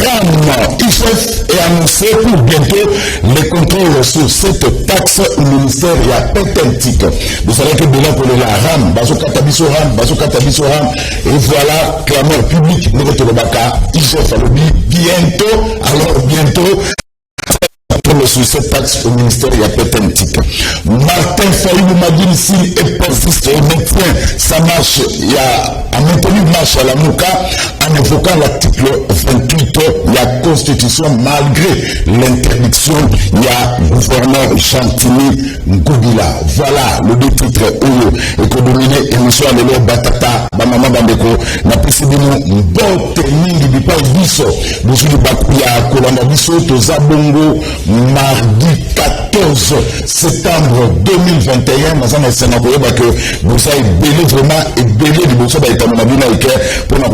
RAM, IGF est annoncé pour bientôt les contrôles sur cette taxe au ministère de la Pétentique. Vous savez que déjà pour la RAM, et voilà, clameur publique, IGF bientôt, alors bientôt, sur cette taxe au ministère de la Pétentique. Martin Fayoulou Madine, s'il est persiste et maintient sa marche, il a maintenu une marche à la Mouka en évoquant l'article 28 de la Constitution malgré l'interdiction. Il y a le gouverneur Chantini Ngobila. Voilà le deux titres où économiné émission à l'élo Batata, Bamama Bandeko, n'a pas si bien bon technique du pas biso, nous sommes Bakuya, Kolanda biso, Tozabongo, mardi 14 septembre 2021, nous avons essayé que vous avez belé vraiment et belé du Bosso d'Aïtamabina pour le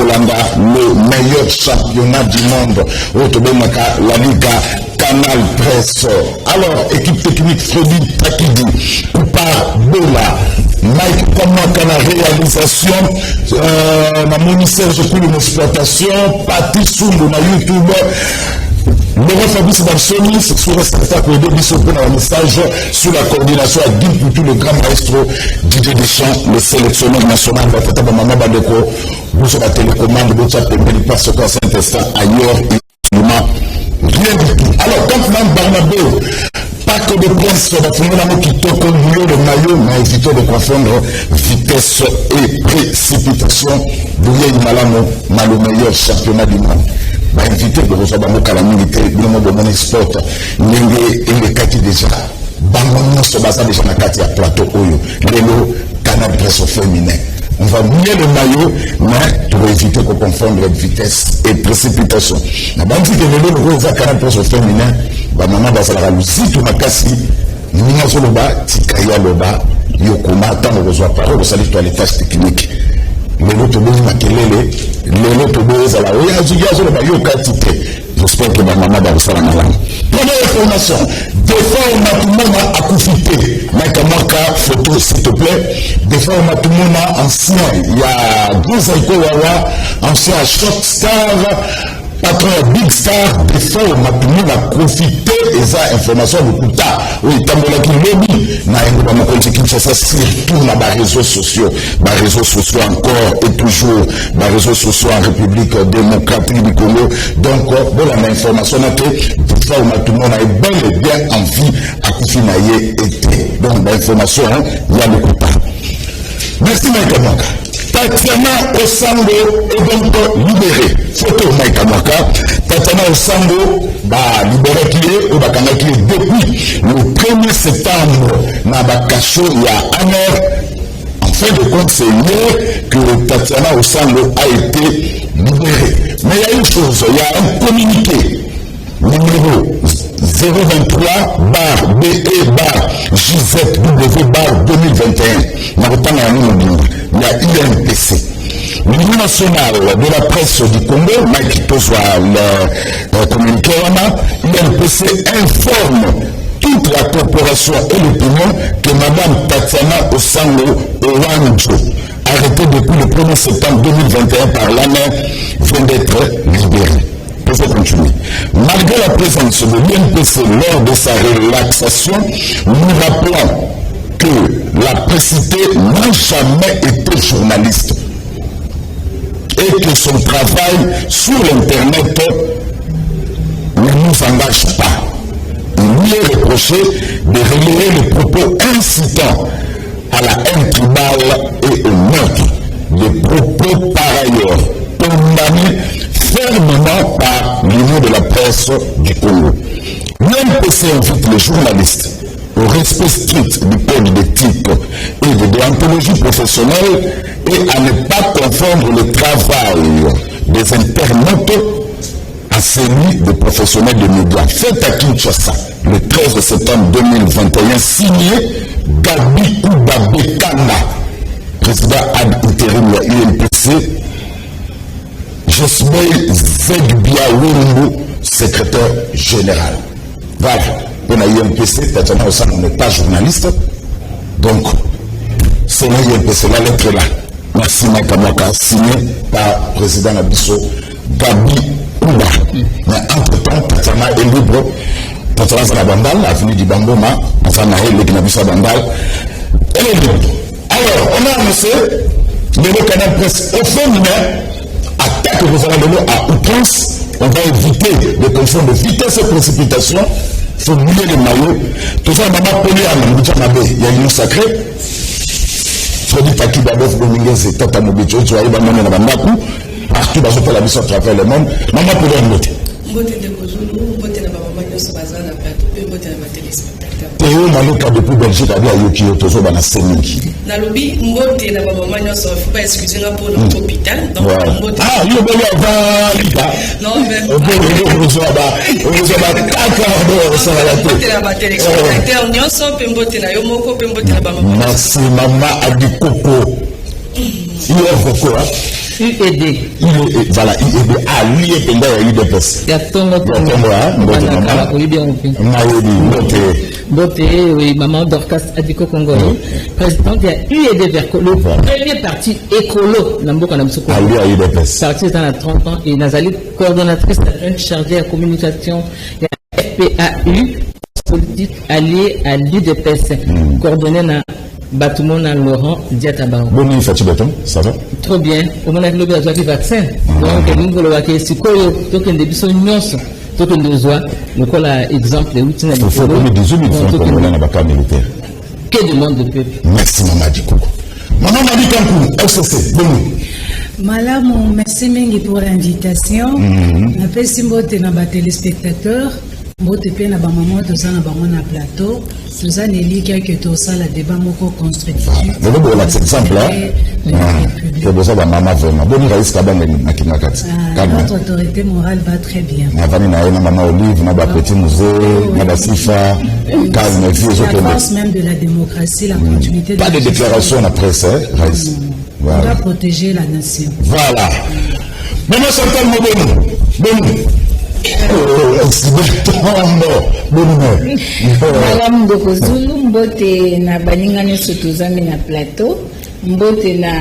meilleur championnat du monde. La Liga Canal Presse. Alors, équipe technique Freddy Takidi, Koupar Bola, Mike Komaka la réalisation, la ministère de l'exploitation, Pati Sumbu na YouTube. Le Fabrice Barsoni, c'est sur certain que le Bissot pour un message sur la coordination à Guy Poutou, le grand maestro Didier Deschamps, le sélectionneur national de Tata Bamama Bandeko, vous sur la télécommande, vous avez permis parce que Saint-Instant ailleurs, rien du tout. Alors, quand même Barnabé, pas que de prince, qui toque le maillot, mais évitons de confondre vitesse et précipitation. Vous voyez, le meilleur championnat du monde. Bah, invité de recevoir mon calamité, le monde de mon sport, les kaki déjà, bangonon se basa déjà na kati à plateau oyo, l'élo, canal presse féminin. On va mouiller le maillot, mais pour éviter de confondre vitesse et précipitation. La bande dit que l'élo, le gros canal presse féminin, bah, maman va s'en aller, tout ma cassi, Nina Zoloba, Tikaya Loba, Yokoma, tant de reçoit parole, vous savez, toi les tâches techniques. Lelo tobozi makelele, lelo tobozi la oya zigazo le bayo katite. J'espère que ma maman va vous la langue. Première information, des fois on a tout le monde à confiter. Mike Mwaka, photo s'il te plaît. Des fois on a tout le monde ancien. Il y a Gonzaïko Wawa, ancien Shot Star, patron Big Star. Des fois on a tout le monde à profiter et ça information de Kuta. Oui, Tambola qui lobby. Na endo mon compte qui fait ça surtout dans les réseaux sociaux. Les réseaux sociaux encore et toujours. Les réseaux sociaux en République démocratique du Congo. Donc, bon, la information n'a que des fois on a tout le monde a bel et bien envie à confiner été. Donc, l'information, il y a le Kuta. Merci Mike Mwaka. Tatiana Osango est donc libérée. Photo Mike Mwaka. Tatiana Osango, libérée qui est, ou bakanga qui est depuis le 1er septembre, na bakacho il y a un heure. En fin de compte, c'est hier que Tatiana Osango a été libérée. Mais il y a une chose, il y a un communiqué. Numéro 023 BE JZW 2021. Il y a INPC. L'Union nationale de la presse du Congo, Mike Tozwa, le communiqué, INPC informe toute la corporation et l'opinion que Mme Tatiana Osango Owanjo, arrêtée depuis le 1er septembre 2021 par l'ANR, vient d'être libérée. Il faut continuer. Malgré la présence de l'INPC lors de sa relaxation, nous rappelons que la précitée n'a jamais été journaliste et que son travail sur l'Internet ne nous engage pas. Il lui est reproché de relayer les propos incitant à la haine tribale et au meurtre. Des propos par ailleurs condamnés fermement par l'Union de la presse du Congo. L'INPC invite les journalistes au respect strict du code d'éthique et de déontologie professionnelle et à ne pas confondre le travail des internautes à celui des professionnels de médias. Fait à Kinshasa, le 13 septembre 2021, signé Gabi Koubabekana, président ad intérim de la UNPC, Josmel Zegbia-Wungu, secrétaire général. Voilà, pour la UNPC, Tatiana Osango n'est pas journaliste, donc c'est la UNPC, la lettre là. Merci Mike Mwaka, signé par le président Nabiso Gabi Mais entre-temps, Patama est libre. Patama c'est la bandale, avenue du Bamboma, Patama est le Gnabissa bandale. Elle est libre. Alors, on a annoncé, le canal presse au fond, attaque vous allez à outrance. On va éviter de confondre de vitesse et précipitation. Il faut mouiller les maillots. Tout ça, maman Poli, il y a une sacrée. Il dit Taki Babof Dominguez et Tata Mobicho, tu vas aller dans le Bandakou. Partout dans la mission à travers le monde. Maman Poli a noté. Théo Maloka depuis Belgique a dit à Yoki Otozo dans la Sénéki. Nalobi, Mbote na maman il faut pas excuser pour notre hôpital. Ah, il y a Lika. Non, mais. On reçoit merci, maman Adikoko. Il est Coco. UED. Voilà, UED. Ah, lui est pendant UDPS. Il y a Tongo. Bote, oui, maman Dorcas Adiko Congo, présidente de UED Verco, le premier parti écolo, Namboka Namsoko. Ah, lui a UDPS. Parti est à 30 ans et Nazali, coordonnatrice chargée à communication de la FPAU, politique alliée à l'UDPS, coordonnée na Batoumona Laurent Diatabao. Bon, il fait Baton, ça va? Trop bien. Au moment où il y a des vaccins, donc nous voulons voir que si quoi, donc il y a des nyons, donc il y a des exemples de routine. Il faut que 18 000 francs pour aller dans la militaire. Que demande le peuple? Merci, Maman Dikoko. Maman Madi Kankou, FCC, bon. Madame, merci Mengi pour l'invitation. Je fais Simbote na ba téléspectateurs. Mbote pe na ba maman to ça na ba na plateau. Suzanne Eli que tout ça la débat moko constructif. Je vais vous donner cet exemple là. Que vous avez maman vraiment. Bon, il reste quand même na Kinakat. Notre autorité morale va très bien. Na vani na maman Olive, na ba petit musée, na ba Sifa, calme vie je la force même de la démocratie, la continuité. Pas de déclaration à presse, reste. On va protéger la nation. Voilà. Maman Chantal Mobono. Bon. Madame Dokozulu, mbote na baninga nyonso tozami na plateau, mbote na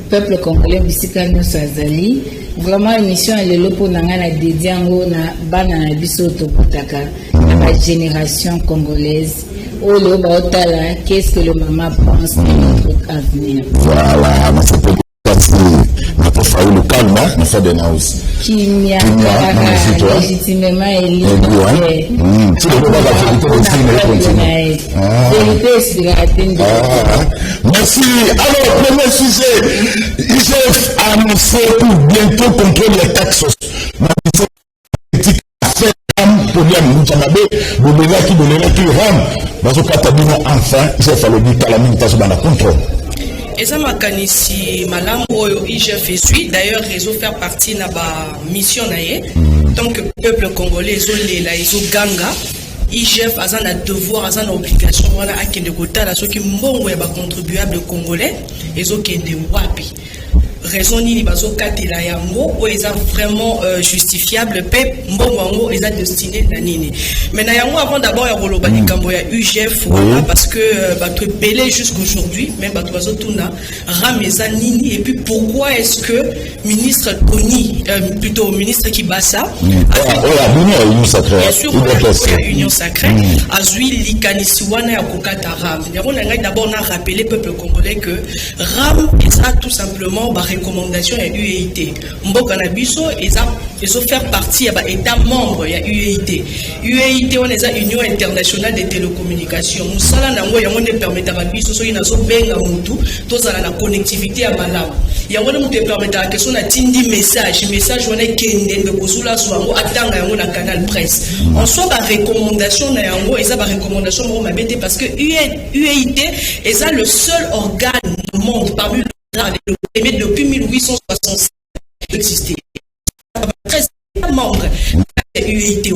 peuple congolais bisika nyonso azali. Vraiment émission ya lelo po na nga na dédié yango na bana na biso tokutaka na la génération congolaise. Oh le baotala, qu'est-ce que le maman pense de notre avenir? Voilà, mais c'est n'a pas failli le calme, n'a fait des nausées. Qui n'y a légitimement élu. Tu ne peux pas la vérité merci. Alors, premier sujet, IGF a annoncé pour bientôt contrôler les taxes. Enfin, IGF a le but à la militation dans la contrôle. Et ça m'a canissé malam oyo IGF suit d'ailleurs réseau faire partie na ba mission naie donc le peuple congolais la iso ganga IGF a un devoir a une obligation voilà à kende kota la ceux qui mbongo ya ba contribuable congolais iso kende wapi raison ni bazo katela yango o eza vraiment justifiable pe mbongo yango eza destiné na nini mais na yango avant d'abord ya koloba likambo ya UGF voilà parce que bato belé jusqu'aujourd'hui même bato bazo tuna rameza nini et puis pourquoi est-ce que ministre Tony plutôt ministre Kibasa union sacrée bien sûr union sacrée azui likanisi wana ya kokata ram yango na ngai d'abord na rappeler peuple congolais que ram eza tout simplement recommandation ya UEIT. Mboka na biso ils faire partie ya ba état membre ya UEIT. UEIT on est Union internationale des télécommunications. Musala nango yango ne permettra biso so ina so benga mutu tozala na connectivité ya malamu. Yango ne mutu permettra que so na tindi message on est kende de kozula so yango atanga yango na canal presse. En soit ba recommandation na yango eza ba recommandation mo mabete parce que UEIT est le seul organe du monde parmi le depuis 1867 existé. 13 membres de l'UEIT.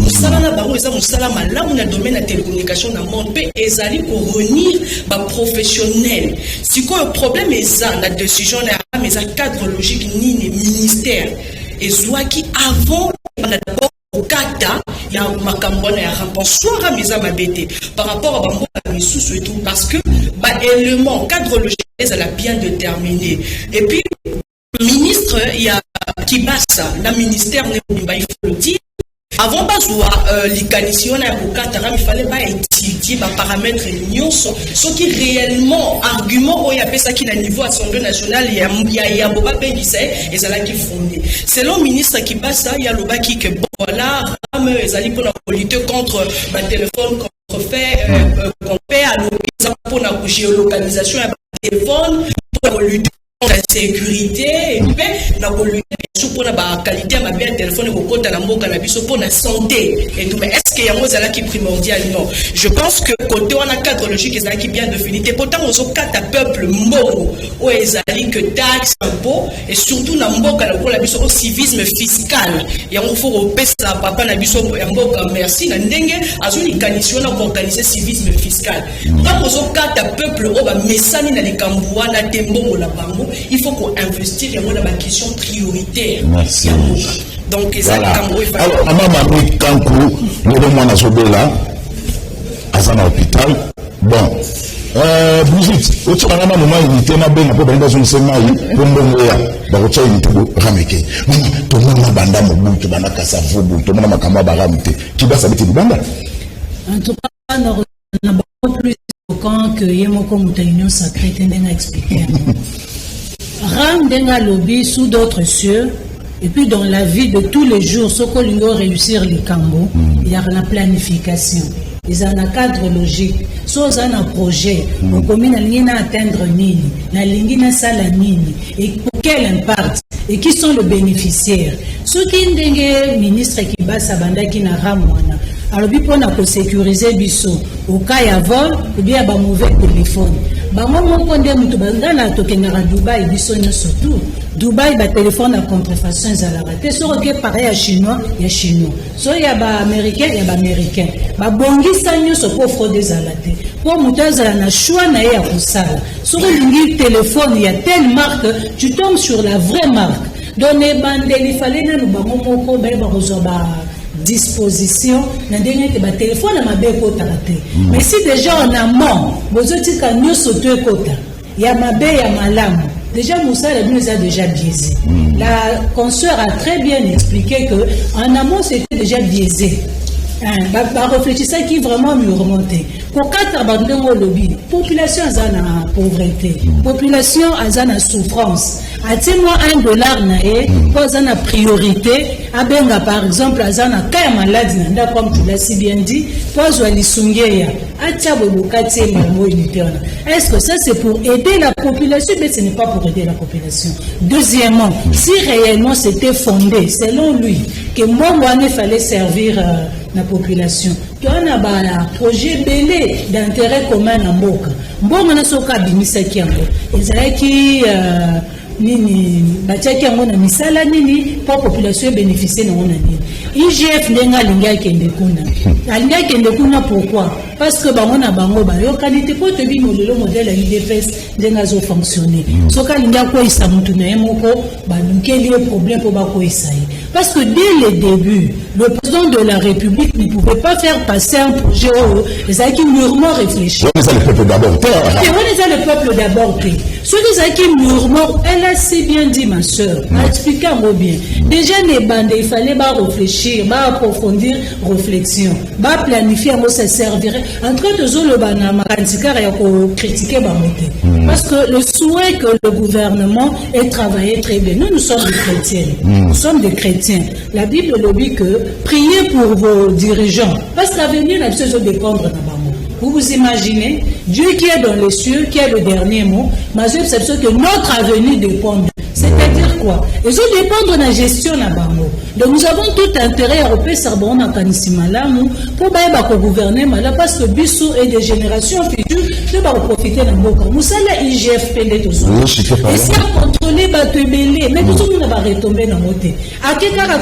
Musala bango eza musala malamu na domaine de télécommunication dans le monde pe ezali pour réunir ba professionnels. Si quoi le problème est ça la décision na mais un cadre logique ni ministère et soit qui avant d'abord au kata il y a makambona ya rapport rameza mabete par rapport à bango misusu et tout parce que ba élément cadre logique elle a bien déterminé et puis ministre il y a Kibasa, la ministère il faut le dire. Avant l'ICANISION il fallait pas étudier les paramètres ce qui réellement argument il y a ça qui à niveau Assemblée nationale il y a et ça là qui fondé selon le ministre qui passe il y a le bas qui que voilà ils pour lutter contre ma téléphone contrefait pour la géolocalisation de téléphone pour lutter la sécurité et puis la pour la qualité de bien téléphone pour la santé et tout mais est-ce qu'il y a un qui primordial non je pense que côté on a cadre logique qui bien défini pourtant on a quatre peuples morts où ils que taxes impôts et surtout dans mboka la biso au civisme fiscal et on faut repasser papa na biso mboka merci na ndenge azuni kanisona pour organiser civisme fiscal donc on a quatre peuples au ba mesani na likambua na tembo la bango il faut qu'on investisse dans la question prioritaire. Merci. Donc, voilà. Alors, maman Kankou, le mois na Zobela, à l'hôpital. Bon, Brigitte, au-dessus de la maman, il était na ben, après dans une semaine, pour m'envoyer, dans le chat, il était rameke. Tout le monde a banda mobile, tout le monde a kassavo, tout le monde a kama baramite. Qui va s'habiter du banda? En tout cas, on a beaucoup plus quand que Yemoko Moutaïno Sacré tendait à expliquer. Ram denga lobby sous d'autres cieux et puis dans la vie de tous les jours ce qu'on doit réussir les cambos il y a la planification ils ont un cadre logique soit ils ont un projet on commune à atteindre nini na lingina sala nini et pour quel impact et qui sont les bénéficiaires ceux qui ndenge ministre qui basa bandaki na ramwana alors pour na sécuriser biso au cas ya vol ou bien ba mauvais téléphone bango moko nde mutu bandana tokengaka Dubaï biso nyonso tout Dubaï ba téléphone à contrefaçon ezalaka te soki pareil ya chinois so ya ba américain ba bongisa nyonso po fraude ezala te po mutu azala na choix na ye ya kosala soki olingi téléphone ya telle marque tu tombes sur la vraie marque donc ebandeli fale nanu bango moko bayeba kozwa ba disposition na ndenge te ba téléphone na mabe ekotaka te mais si déjà en amont bozotika nyonso to ekota ya mabe ya malamu déjà mosala nous a déjà biaisé la consoeur a très bien expliqué que en amont c'était déjà biaisé réfléchissez qui vraiment me remonter pour quatre bandons au lobby population a na pauvreté population a na souffrance attends-moi $1 na e pour na priorité abenga par exemple a na cas maladie nda comme tu l'as si bien dit pour zoalisungeya atia bolukati mo unitaire est-ce que ça c'est pour aider la population mais ce n'est pas pour aider la population deuxièmement si réellement c'était fondé selon lui que moi il fallait servir la population. Tu as un projet belé d'intérêt commun à Mboka. Mboka na soka bimisa kiango. Ezalaki nini batiaki yango na misala nini pour population bénéficier na ngona nini. IGF ndenga linga kende kuna. Linga kende kuna pourquoi? Parce que bango na bango ba yo qualité pour te bi modèle modèle à l'IDPS ndenga zo fonctionner. Soka linga ko isa mutu na moko ba nkeli problème pour ba ko isa. Parce que dès le début, le président de la République ne pouvait pas faire passer un projet où les acquis mûrement réfléchis. On est le peuple d'abord. On est le peuple d'abord. Ceux qui acquis mûrement, elle a si bien dit ma soeur, expliquez-moi bien. Déjà les bandes, il fallait pas réfléchir, pas approfondir réflexion, pas planifier, moi ça servirait. En train de jouer le banama, critiquer Bamoté. Parce que le souhait que le gouvernement ait travaillé très bien. Nous sommes des chrétiens. Nous sommes des chrétiens. La Bible nous dit que priez pour vos dirigeants. Parce que l'avenir n'a pas besoin de dépendre de Bamo. Vous vous imaginez, Dieu qui est dans les cieux, qui est le dernier mot, mais c'est que notre avenir dépend. C'est-à-dire quoi? Ils ont dépendre de la gestion de Bamo. Donc nous avons tout intérêt à repérer Sarbon à Kanissimalamu pour gouverner parce que Bissou et des générations futures ne vont profiter de Mboka. Nous sommes la IGF PLD. Et si on contrôle Batebele, mais tout le monde va retomber dans le côté. À quel cas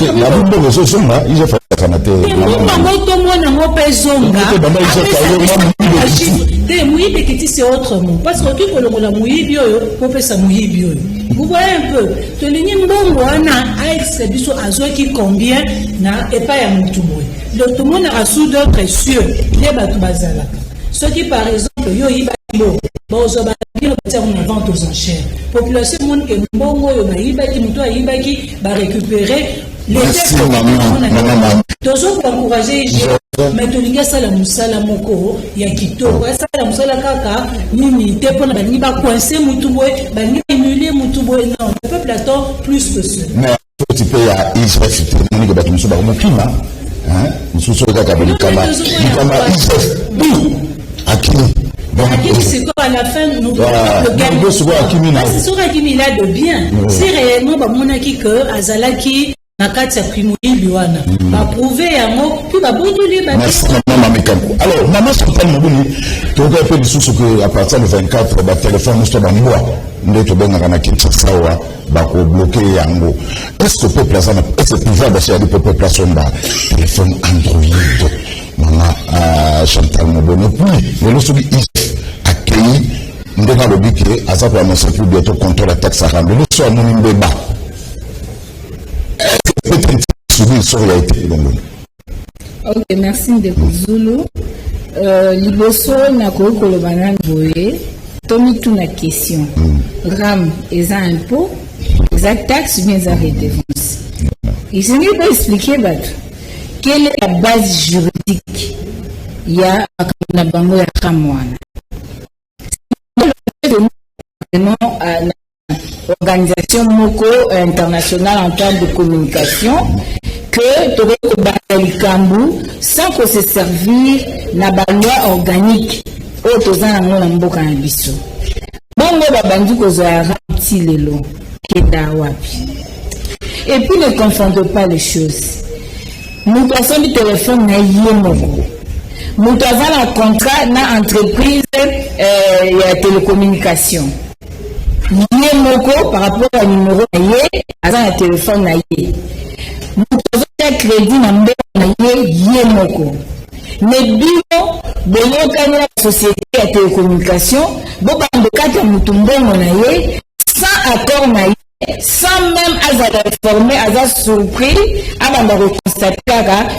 c'est autre mot. Parce que tout le monde a mouillé bio, vous voyez un peu, que qui combien n'a pas à Moutoumoué. Donc tout le monde a sous d'autres cieux, les Batoubazala. Ceux qui par exemple, yo Ibaimo, Bozo Bagino on vente aux enchères. Population monde que mbongo yo ba yibaki muto ayibaki ba récupérer les merci maman. toujours pour encourager mais tolinga sala musala moko ya kitoko sala musala kaka nini te pona ba ni ba coincer mutu boy ba ni émuler mutu boy non le peuple attend plus que ça. Mais tu peux ya Israël moni ko ba musu ba mo klima hein musu so ka ba kama Israël Akimi. Akimi, c'est quoi à la fin nous le gagne. C'est sur Akimi là de bien. C'est réellement ba monaki que Azalaki nakati ya primuli liwana. Ba prouver yango puis ba bondoli ba. Merci maman Mekanko. Alors maman Chantal Mobuni, tu as fait sous ce que à partir du 24 ba téléphone nous sommes en bois. Nous to benga na Kinshasa wa ba ko bloquer yango. Est-ce que peuple ça est-ce que pouvoir d'acheter des populations ba téléphone Android. Maman Chantal Mobuni puis le sobi accueilli ndena lobike asa pour annoncer plus bientôt contre la taxe arabe. Le soir mon mbeba. Ok, merci de Zulu. Liboso na kokolo banane boye. Tomi tout la question. RAM et impôt, les taxes bien les redevance. Il s'est pas expliqué quelle est la base juridique. Il y a un bango ya ramwana. Organisation Moko internationale en termes de communication que tu aurais sans que se servir na ba loi organique au tozana ngona mboka na biso bongo babandi kozwa ranti lelo keda wapi. Et puis ne confondez pas les choses. Nous passons du téléphone na yemoko. Nous avons un contrat na entreprise ya télécommunication. Yé moko par rapport au numéro yé à un téléphone na yé. Nous avons un crédit na mbé na yé moko. Mais bio boyoka na société de télécommunication bo bando kata mutumbongo na yé sans accord na yé, sans même avoir informé, avoir surpris, avant de constater que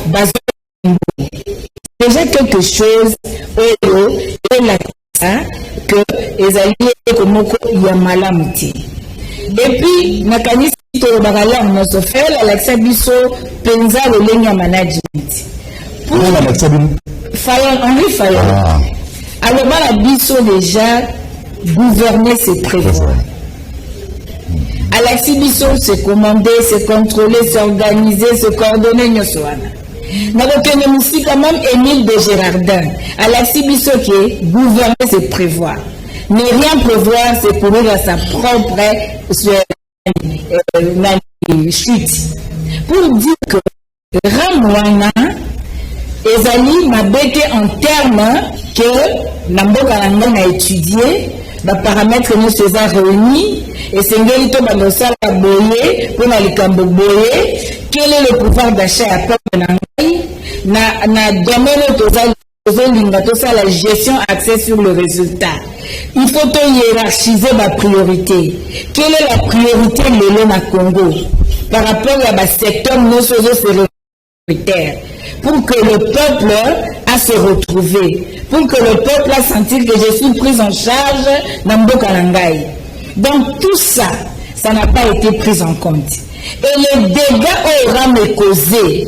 basé déjà quelque chose et la que les alliés comme Yamalamuti. Et puis, Nakanisi Torobarala, nous avons fait l'Alexa Bisso, Penza, le Lenya Management. Pour Henri Fayol. Alors, la Bisso déjà, gouverner, c'est prévoir. Alexis Bisso, c'est commander, c'est contrôler, c'est organiser, c'est coordonner, nous sommes. Nous avons aussi quand même Émile de Gérardin. Alexis Bisso qui est gouverner, c'est prévoir. Ne rien prévoir, c'est courir à sa propre chute. Pour dire que Ramwana, Ezali m'a béqué en termes que Namboka a étudié, les paramètres nous se sont réunis, et c'est un bandosal à boyer, pour l'alikambo boyer, quel est le pouvoir d'achat à peuple na domaine la gestion axée sur le résultat. Il faut hiérarchiser ma priorité. Quelle est la priorité de l'homme à Congo par rapport à ma secteur non prioritaire pour que le peuple a se retrouver, pour que le peuple a senti que je suis prise en charge dans Mbokalangai. Donc tout ça, ça n'a pas été pris en compte. Et les dégâts aura me causé.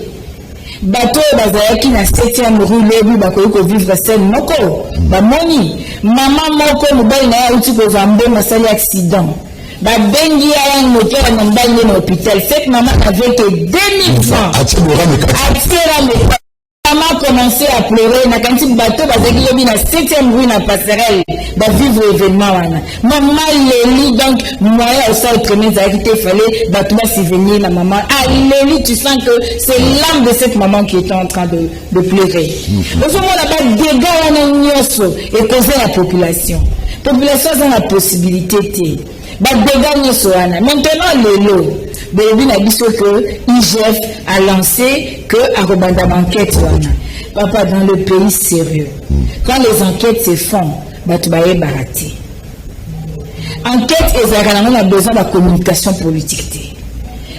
Bateau bazayaki na 7e rue lebi bakoki vivre scène moko bamoni maman moko mobali na ya uti kozambe masali accident babengi ya moteur na mbali na hôpital. Cette maman avait que 2000 francs atira maman commençait à pleurer na kanti bateau bazaki lebi na 7e rue na passerelle ba vivre événement wana maman leli donc moyen au sein premier zaki te fallait bateau va venir la maman leli tu sens que c'est l'âme de cette maman qui est en train de pleurer. Au fond on a pas dégâts wana nyoso et causer la population a la possibilité te ba dégâts nyoso wana maintenant lelo Bébi n'a dit que IGF a lancé que à rebanda enquête wana. Papa dans le pays sérieux. Quand les enquêtes se font, batubaye barati. Enquête ezalaka on a besoin de communication politique.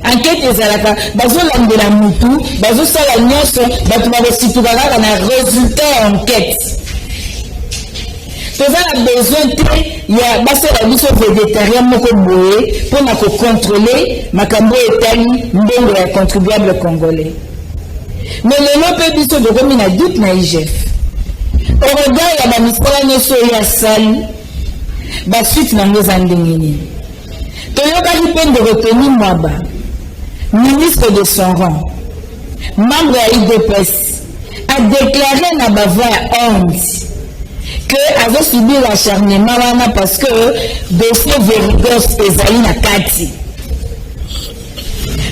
Enquête ezalaka bazo landela mutu, bazo sala nyonso, batubaye situbaka na résultat enquête. a besoin il y a la mission végétarien pour contrôler ma cambo etali mbongo ya contribuable congolais. Mais le lot peut de remis na doute na IGF. Au regard ya ba misala nyoso ya sali ba suite na ngoza ndengini. Toyoka peine de retenir Mwaba, ministre de son rang, membre à IDPS, a déclaré na bava honte que avait subi l'acharnement parce que dossier Verigos ezali na kati.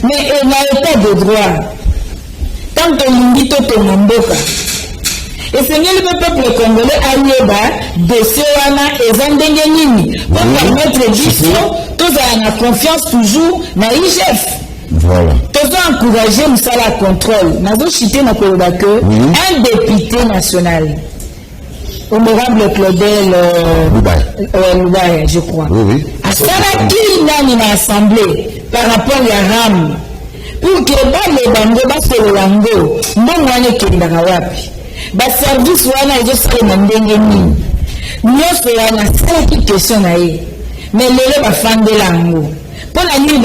Mais il n'a pas de droit. Tant que l'indito tomamboka. Et c'est le peuple congolais a eu dossier wana ezandenge nini pour permettre biso tous à la confiance toujours na IGF. Voilà. Tous encourager Moussala contrôle. Nazo chité na koloba que un député national, honorable Claudel Loubaye, je crois. Oui. A Saraki nani na assemblée par rapport à RAM pour que les bango baselo wango mbongwane kendaka wapi. Ba service wana ezo sala ndenge nini. Nyonso wana Saraki question na ye. Mais lelo bafandela ngo. Pour la nuit,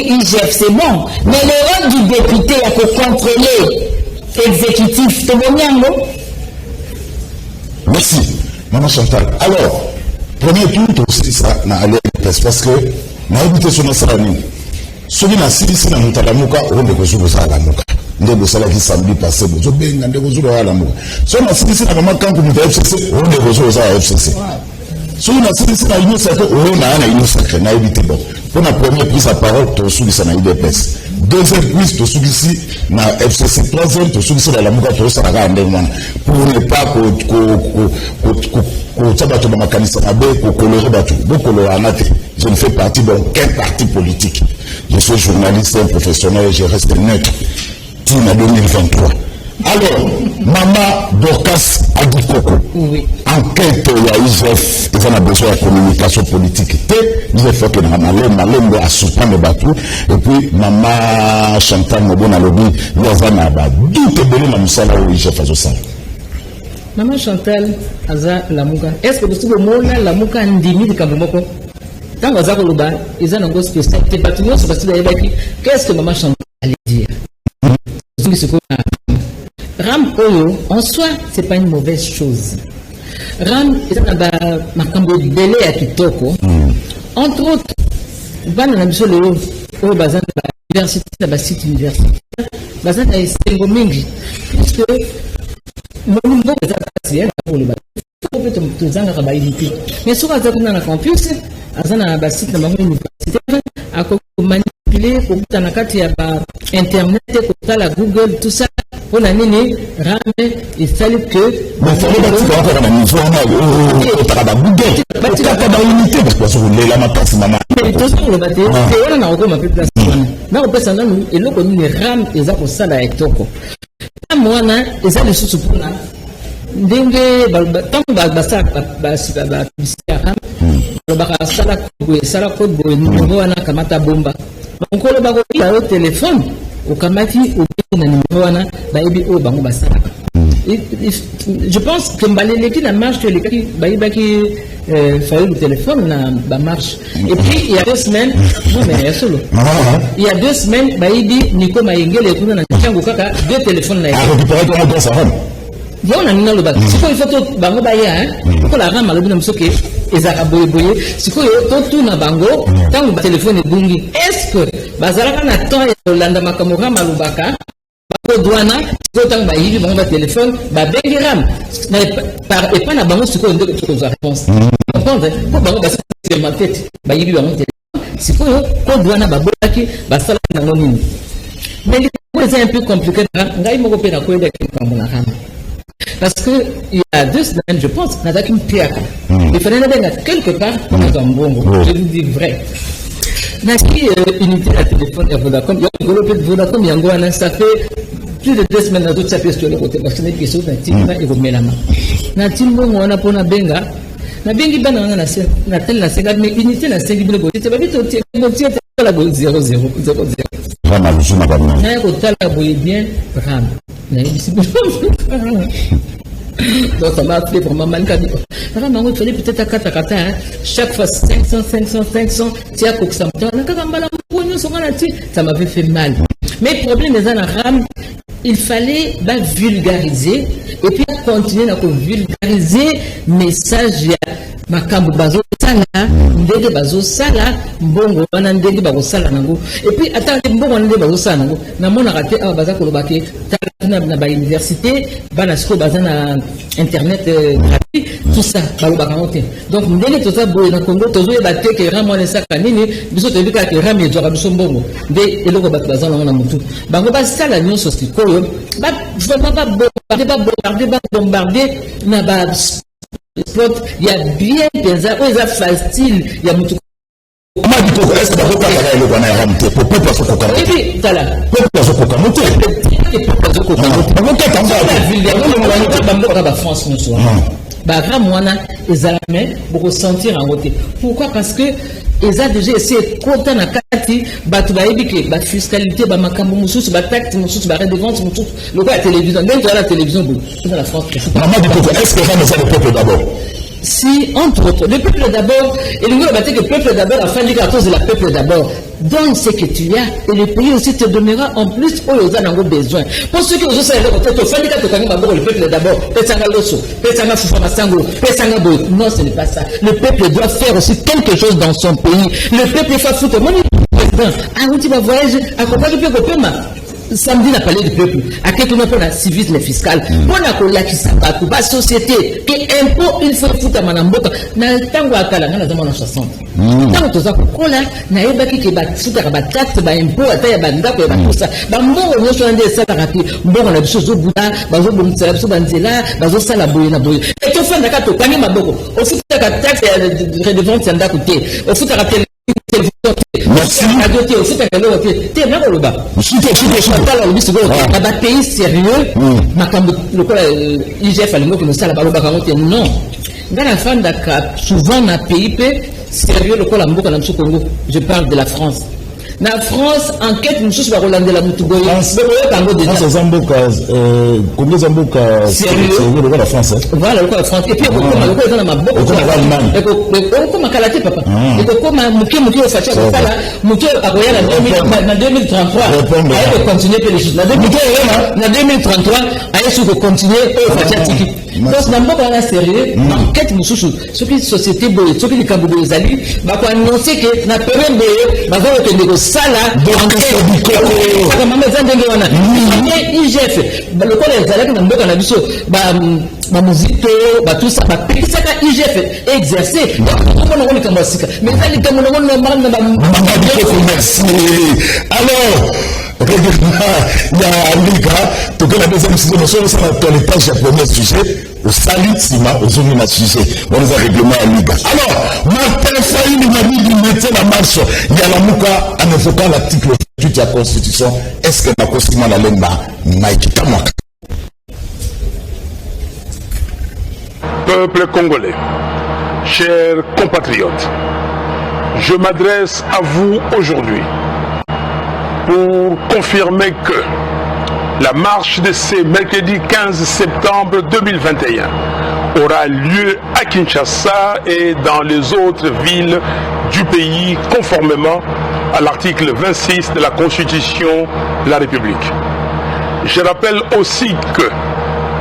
IGF, c'est bon. Mais le rôle du député, il faut contrôler l'exécutif. C'est bon, Yango? Merci, Maman Chantal. Alors, premier tour, aussi, ça n'a allé parce que, n'a habité sur notre salon. Celui qui a suivi, c'est dans notre alamuka, on ne peut pas la mouka. Ndé bosala ki samedi passé bozo benga ndé bozo la mouka. So na suivi, na maman quand vous FCC, on ne peut pas FCC. Si on a saisi la union sacrée, on a une union sacrée, on a évité bon. Pour la première prise à parole, tu as suivi ça dans l'IDPS. Deuxième prise, tu as suivi ici dans FCC. Troisième, tu as suivi ça dans la Mouka, tu as suivi ça dans la pour ne pas je ne fais partie d'aucun parti politique. Je suis journaliste, un professionnel et je reste neutre. Tout en 2023. Alors, Maman Dorcas Adikoko, oui. Enquête à IGF, ils ont besoin de communication politique. Ils ont fait que Malem a soutenu le bateau, et puis Maman Chantal Mobon a lobby, ils ont d'où est belé la moussala au IGF à Zossal. Maman Chantal, Aza Lamouka, est-ce que vous savez que la Mouka Ndimi de Kambomoko? Quand vous avez le ils ont un gros spécial. Qu'est-ce que Maman Chantal allait dire? Ram Oyo, en soi, ce n'est pas une mauvaise chose. Ram, c'est un belé à Kitoko. Entre autres, dans le bazar de l'université, dans le site universitaire, bazar de l'Estengo Mingi, puisque mon niveau est assez pour le bazar. Mais sur le campus, dans le site de l'université, à manipuler, pour Internet, pour la Google, tout ça. On a mis Rame et salut que. Mais il fallait que tu aies un niveau je pense que les la marche que les qui fait le téléphone na marche. Et puis il y a 2 semaines, non mais solo. Il y a 2 semaines, Nico Maïngel et tout dans le 2 téléphones là. Voilà, nous le si il faut bango baya pour la rame le binam soké ezaka boye si ko tout na bango tant le téléphone bungi est-ce que bazalaka na temps ya landa makamora malubaka bako douana ko tant ba yibi bango téléphone ba bengi ram par et pas na bango si ko ndeko ko réponse comprendre pour bango ba c'est ma tête ba yibi bango téléphone si ko douana ba bolaki ba sala na noni mais c'est un peu compliqué ngai moko pe na ko eda kamona ram. Parce qu'il y a 2 semaines, je pense, on a une pierre. Il fallait quelque part pour un bongo. Je vous dis vrai. On a unité à téléphone et Vodacom. Vodacom, ça fait plus de 2 semaines, on a ça fait sur le côté. Parce que les questions, on a mis la main. On a dit, on a pour la benga. La benga, on a tel la ségarde, mais unité, la ségarde, c'est pas vite, on a la 0, 0, 0, 0. Vraiment, je m'abonne. On a bien Ram. Donc ça m'a fait vraiment mal. Il fallait peut-être à 4 hein. Chaque fois 500, ça m'avait fait mal. Mais le problème des anagrammes, il fallait vulgariser et puis continuer à vulgariser le message. Makambo bazo sala ndenge bazo sala mbongo wana ndenge bazo sala nango et puis attends mbongo wana ndenge bazo sala nango na mona raté baza koloba ke na ba université bana siko baza na internet gratuit tout ça baloba kangote donc ndenge tout ça boye na Congo tozo e batte ke ramo na saka nini biso to bika ke ramo ezo biso mbongo nde eloko bat baza na mutu bango ba sala nyonso sikoyo ba vraiment ba bombarder na ba il y a bien des choses faciles, il y a beaucoup. Et puis, t'as là. Pourquoi? Parce que ils ont déjà essayé de compter dans la fiscalité, la taxe, la redevance, la télévision. Même la télévision, dans la France. Est-ce que le peuple d'abord? Si, entre autres, le peuple d'abord, et le peuple d'abord, afin de cause de la peuple d'abord, donne ce que tu as, et le pays aussi te donnera en plus où ils en ont besoin. Pour ceux qui ont besoin de le peuple d'abord, non, ce n'est pas ça. Le peuple doit faire aussi quelque chose dans son pays. Le peuple doit foutre. Moi, le président, tu vas voyager, accompagner le peuple. Samedi, on a parlé du peuple. À quel moment on a civisme fiscal? On a collé qui s'abat, la société, qui impôt, il faut foutre à Manamboka. N'a le temps où à Kala, n'a pas 60. Tant que tu as collé, n'a pas qui est battu, à la taxe, à impôt, à taille, à banda, à tout ça. Bon, on a choisi de ça, bon, on a des choses au bout, bazo bonzela, bazo banzela, bazo salaboy, na boy. Et tu fais d'accord, tu as mis ma boko. Au foot, tu as taxe, redevance, tu as d'un côté. Au foot, tu as merci. Pays sérieux, IGF non. Dans la fin souvent dans pays sérieux, Congo, je parle de la France. La France enquête nous sur la Hollande la Moutogoy. Combien Zamboka sérieux la France. Voilà la France. Et puis on dans ma boque. On comme Kalate papa. Et comme Muki au Fatia Kala, Muki a royal en 2033. Elle va continuer les choses. En 2033, elle se continuer au Fatia Tiki. Donc Namboka la sérieux, enquête nous sur ce qui société boye, ce qui les Kabou Zali, va annoncer que na période boye, va voir que négocier ça là, ça maman zandenge wana. IGF, le quoi les Zalak Namboka na biso, ba musique, ba tout ça, ba petit ça ka IGF exercer. Donc on a comme ça. Mais ça les Camerounais on marre na ba. Merci. Alors il y a Liga, tout que la deuxième saison, nous sommes dans le page japonais sujet, au salut Sima, aux zones sujet, on les a règlement à Liga. Alors, Martin Faïli m'a dit qu'il mettait la marche, il y a la Mouka en évoquant l'article 28 de la Constitution, est-ce que la Constitution la lemba, Maïkita Maka? Peuple congolais, chers compatriotes, je m'adresse à vous aujourd'hui pour confirmer que la marche de ce mercredi 15 septembre 2021 aura lieu à Kinshasa et dans les autres villes du pays conformément à l'article 26 de la Constitution de la République. Je rappelle aussi que,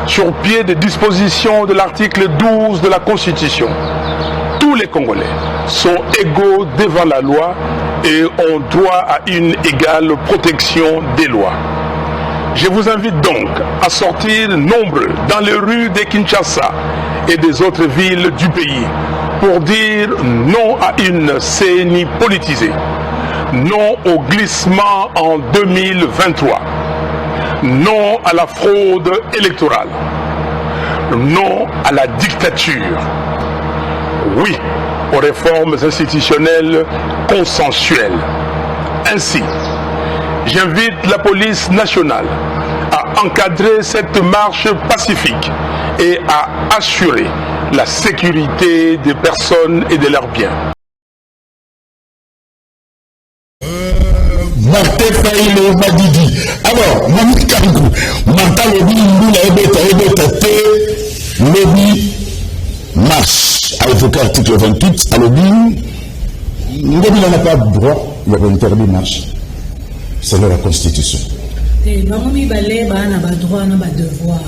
sur pied des dispositions de l'article 12 de la Constitution, tous les Congolais sont égaux devant la loi et ont droit à une égale protection des lois. Je vous invite donc à sortir nombreux dans les rues de Kinshasa et des autres villes du pays pour dire non à une CENI politisée, non au glissement en 2023, non à la fraude électorale, non à la dictature, oui aux réformes institutionnelles consensuelles. Ainsi, j'invite la police nationale à encadrer cette marche pacifique et à assurer la sécurité des personnes et de leurs biens. Martin Faïle Madidi. Alors, Mamie Kangou, Martin Lobby, Mbula Ebeta, Lobby marche a évoqué l'article 28 à lobby. Lobby n'a pas de droit, il a interdit marche. C'est la Constitution. Bangomi balé na ba droit na ba devoir.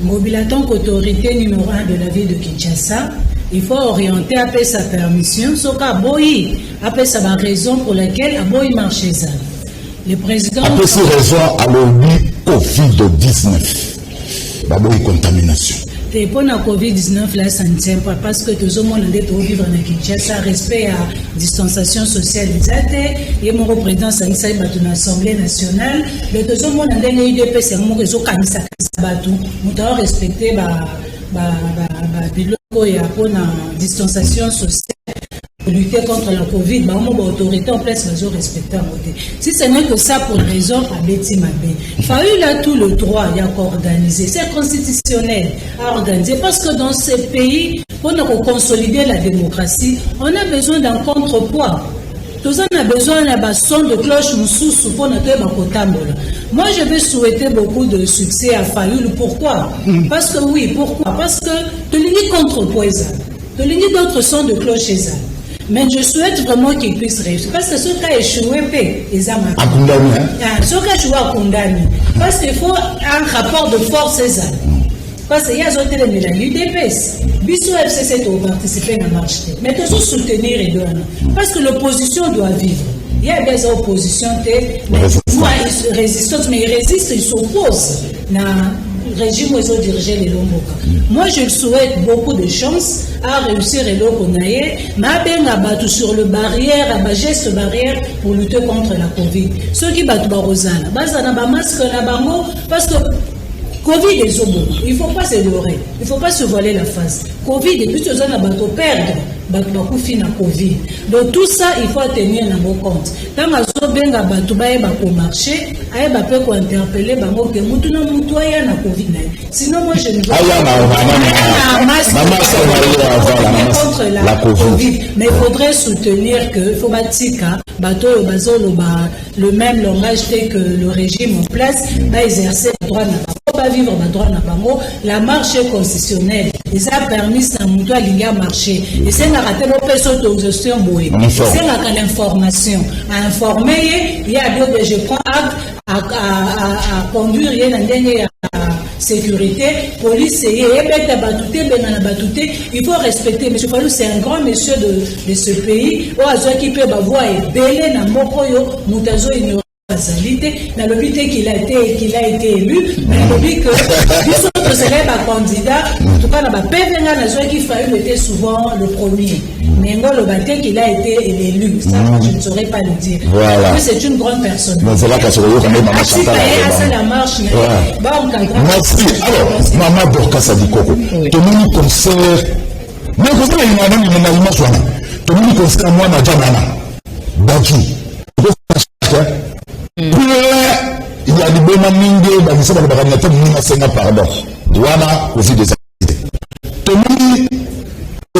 Mobile tant qu'autorité numéro 1 de la ville de Kinshasa, il faut orienter après sa permission, sauf à Boyi, après sa raison pour laquelle à Boyi marche ça. Le président. Après ces raisons à lobby Covid-19, Boyi contamination. Et pour la Covid-19, là, ça ne tient pas parce que tout le monde est vivre dans Kinshasa, respect à distanciation sociale. Il y a mon représentant, ça y est, dans l'Assemblée nationale. Le tout le monde est UDP, c'est mon réseau Kanisa Batou. Nous devons respecter la distanciation sociale. Pour lutter contre la Covid, l'autorité en place va respecter la beauté. Si ce n'est que ça pour une raison, à Betty Mabé. Il a tout le droit à organiser. C'est constitutionnel à organiser parce que dans ces pays, pour consolider la démocratie, on a besoin d'un contrepoids. Tout ça, on a besoin d'un son de cloche moussous pour notre Makotambola. Moi, je vais souhaiter beaucoup de succès à Fayoul. Pourquoi? Parce que oui, pourquoi? Parce que tu l'unis contrepoids, tu l'unis d'autres sons de cloche chez ça. Mais je souhaite vraiment qu'ils puissent réussir. Parce que ce qui a échoué, ils ont ce qui a échoué à Kundani. Parce qu'il faut un rapport de force. Parce qu'il y a d'autres éléments de l'UDPS. Bissou FCC doit participer à la marche. Mais toujours soutenir et donner. Parce que l'opposition doit vivre. Il y a des oppositions, résistance, mais ils résistent, ils s'opposent. Le régime où ils ont dirigé les Lomboka. Moi, je souhaite beaucoup de chance à réussir et l'Okonaye, mais à battre sur le barrière, à geste barrière pour lutter contre la Covid. Ceux qui battent Barosana, Bazana, masque, la bango, parce que Covid est au bout. Il ne faut pas se leurrer. Il ne faut pas se voiler la face. Covid, et puis tu as perdre. Covid. Donc tout ça, il faut tenir dans vos compte. Quand on a marché, on peut interpeller Covid. Sinon, moi, je ne veux pas contre la Covid. Mais il faudrait soutenir que le même langage que le régime en place va exercer le droit pas vivre le droit la marche constitutionnelle. Et ça a permis à Moutou à marcher. Et c'est la autorisation c'est l'information. À informer, il y a d'autres, je prends acte à conduire, il y a un sécurité, police, il faut respecter. M. Fallou, c'est un grand monsieur de ce pays. Qui peut avoir belé dans Mokoyo, Moutazo ignoré. Dans le but qu'il a été élu, mais le but que les autres célèbres candidats, en tout cas, qui Fayou était souvent le premier. Mais le bâtiment qu'il a été élu, ça, je ne saurais pas le dire. Voilà. C'est une grande personne. C'est là qu'à se la marche, merci. Alors, Maman Dorcas Sadikoko, tout le monde concert, mais vous avez une image, tout le monde concert, moi, Nadjanana, Badjou. Il y a des bonnes mingues dans le salon de la République, il y a pardon. Douana, aussi des activités. Tony,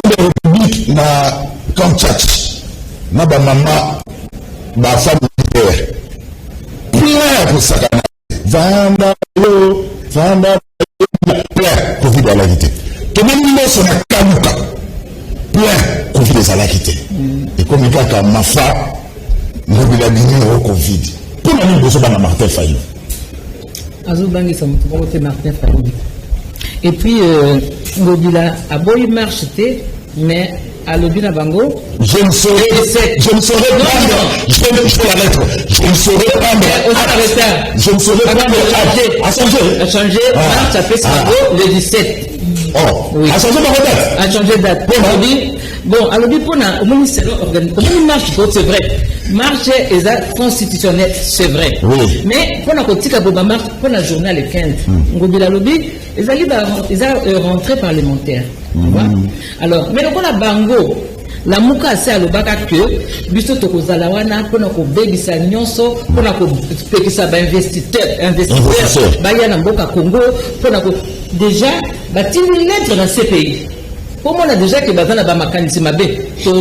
la République, na Kamtchatch, na ba maman, ba femme militaire. Plein pour ça. Vanda, plein Covid à la quitté. Tony, nous sommes à Kamuka. Plein Covid à la quitté. Et comme il y a ma femme, nous avons au Covid. Pour nous, nous avons Martin Fayou. Et puis, Ngobila a beau y marcher, mais à l'Obila Bango, je ne saurais prendre la lettre. Je ne saurais prendre à changer. Marche à Pescago le 17. Oh, oui. À changer ma date. À changer de date. Bon, alors, au ministère organisateur, marche, c'est vrai. Marche est constitutionnelle, c'est vrai. Oui. Mais pour la politique, pour la journée le 15, Ngobila Lobby, ils ont rentré parlementaire. Alors, mais pour la Bango, la Mouka, c'est à l'Obaka que, Bisto Tokozalawana, pour notre bébisa nyonso, pour notre pékisa investisseur, Bayana Mboka Congo, pour notre déjà, une lettre dans ces pays. Pour moi, on a déjà que bazana ba makanisi mabe. To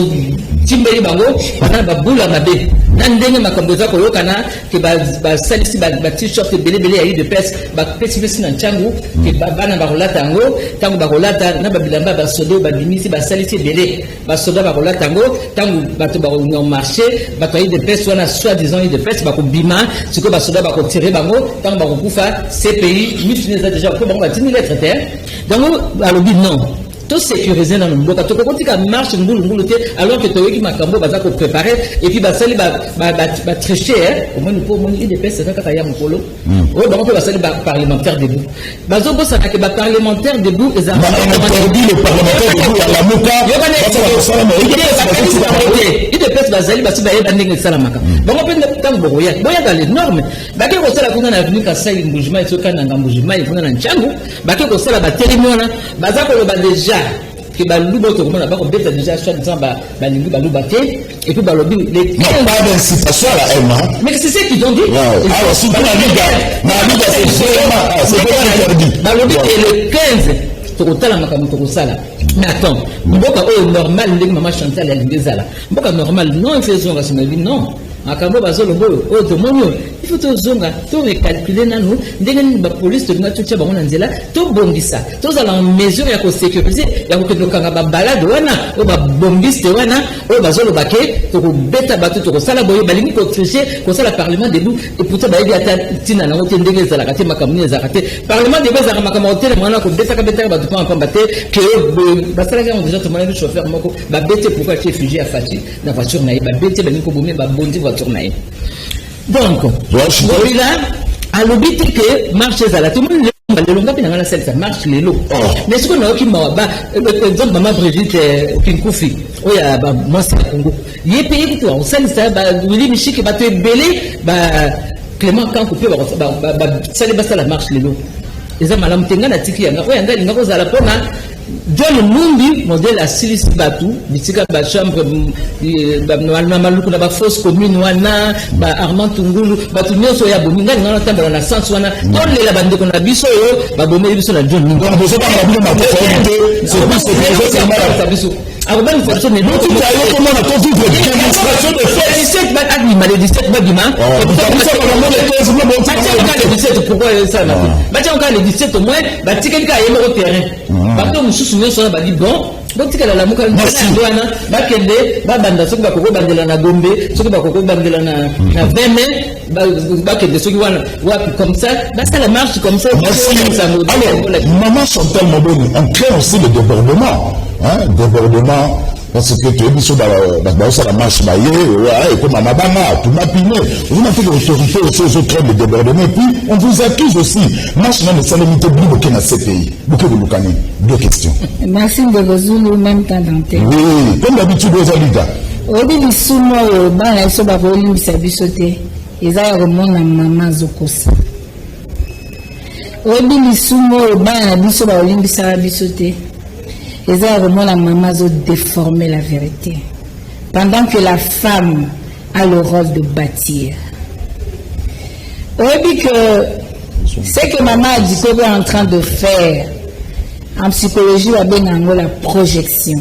timbeli bango, bazana ba bula mabe. Nandenge makamboza ko yokana que ba salisi ba t-shirt belé ayi de pes ba pesi na nchangu que bana ba rolata ngo tangu ba rolata na ba bilamba ba sodo ba limisi ba salisi belé ba sodo ba rolata ngo tangu bato ba au marché ba ayi de pes wana soit disant ayi de pes ba ko bima ce que ba sodo ba ko tirer bango tangu ba ko kufa CPI mutineza déjà ko bango ba tini lettre terre donc alobi non. Tout sécurisé dans le monde. Quand tu marches alors que tu as makambo baza ko préparer et puis basali ba tricher au moins nous pour mon idée c'est ça kaka ya mukolo. Oh donc on peut basali parlementaire debout. Bazo bossa ka ba parlementaire debout et ça interdit le parlementaire debout à la muka. Il dépêche basali basi ba yeba ndenge salamaka. Donc on peut tant boya dans les normes. Ba ke ko sala kuna na avenue ka sai mbujima et soka na mbujima et kuna na nchangu. Ba ke ko sala ba télémona baza ko ba déjà que balubo to komona ba ko beta déjà soit disant ba lingu baluba te et puis balobi les non pas d'incitation à la haine mais c'est ce qu'ils ont dit alors si la liga c'est vraiment interdit balobi et le 15 tokotala makambo tokosala mais attends mboka oyo normal ndenge mama Chantal ya lingezala mboka normal non il fait zonga sinobi non makambo bazolobo oyo tomoni il faut tozonga to recalculer nanu ndenge ba police to nga tucha bango na nzela to bongisa tozala en mesure ya ko sécuriser ya ko kanga ba balade wana o ba bombiste wana o bazoloba ke to ko beta bato to ko sala boye balingi ko tricher ko sala parlement debout et pourtant ba yebi ata tina na ngote ndenge zala kate makamuni za kate parlement debout za makambo hotel mwana ko beta ka beta ba to pa mbate que ba sala ga déjà to mwana chauffeur moko ba bete pourquoi tu es fugé à Fati na voiture na ba bete ba ko bomé ba bondi voiture na donc là à l'obité que marche à la tout le monde le longa pina ça marche les lots mais ce qu'on a qui m'a exemple maman Brigitte Kinkoufi oh ya ba moi c'est Congo il pays tout on sait ça ba Willy Michiki ba te belé ba Clément quand coupé ba ça les basta la marche les lots les hommes malam tenga na tiki yanga oh yanga linga ko za la pona John Mumbi modèle à Silis Batou bitika ba chambre ba maluku na ba fosse commune wana ba Armand Tungulu ba tunyoso ya bominga ngana tamba na sens wana don le bande ko na biso yo ba bomeli biso na John Mumbi donc vous êtes pas bien ma c'est biso alors ben faut sonner l'autre tu as comment on a tout de démonstration de fait 17 ba admi mal 17 ba bima pourquoi ça na ba tiens encore les 17 au moins ba tikelika yemo au terrain ba donc souvenir sur ba dit bon donc tikala la muka ndwana ba kende ba banda soki ba koko bandela na Gombe soki ba koko bandela na 20 ba kende soki wana wapi comme ça ba ça la marche comme ça alors maman Chantal Maboni on crée aussi le débordement débordement parce que tu es mis sur la marche et comme à Mabana, tout m'a piné. Vous m'avez fait l'autorité aussi aux autres de débordement. Et puis, on vous accuse aussi. Marche dans les salamités bleu qui dans ces pays. Beaucoup de Lukani. Deux questions. Merci de résoudre même temps d'antenne. Oui, comme d'habitude aux Alida. Au début, du soumo, ban la soba volume sabisote. Ils ont remonté à maman Zokosa. Au début, du soumo, ban la bisoba volume sabisote. Les hommes, la maman ont déformé la vérité. Pendant que la femme a le rôle de bâtir. On dit que ce que maman a dit qu'on est en train de faire en psychologie, on a la projection.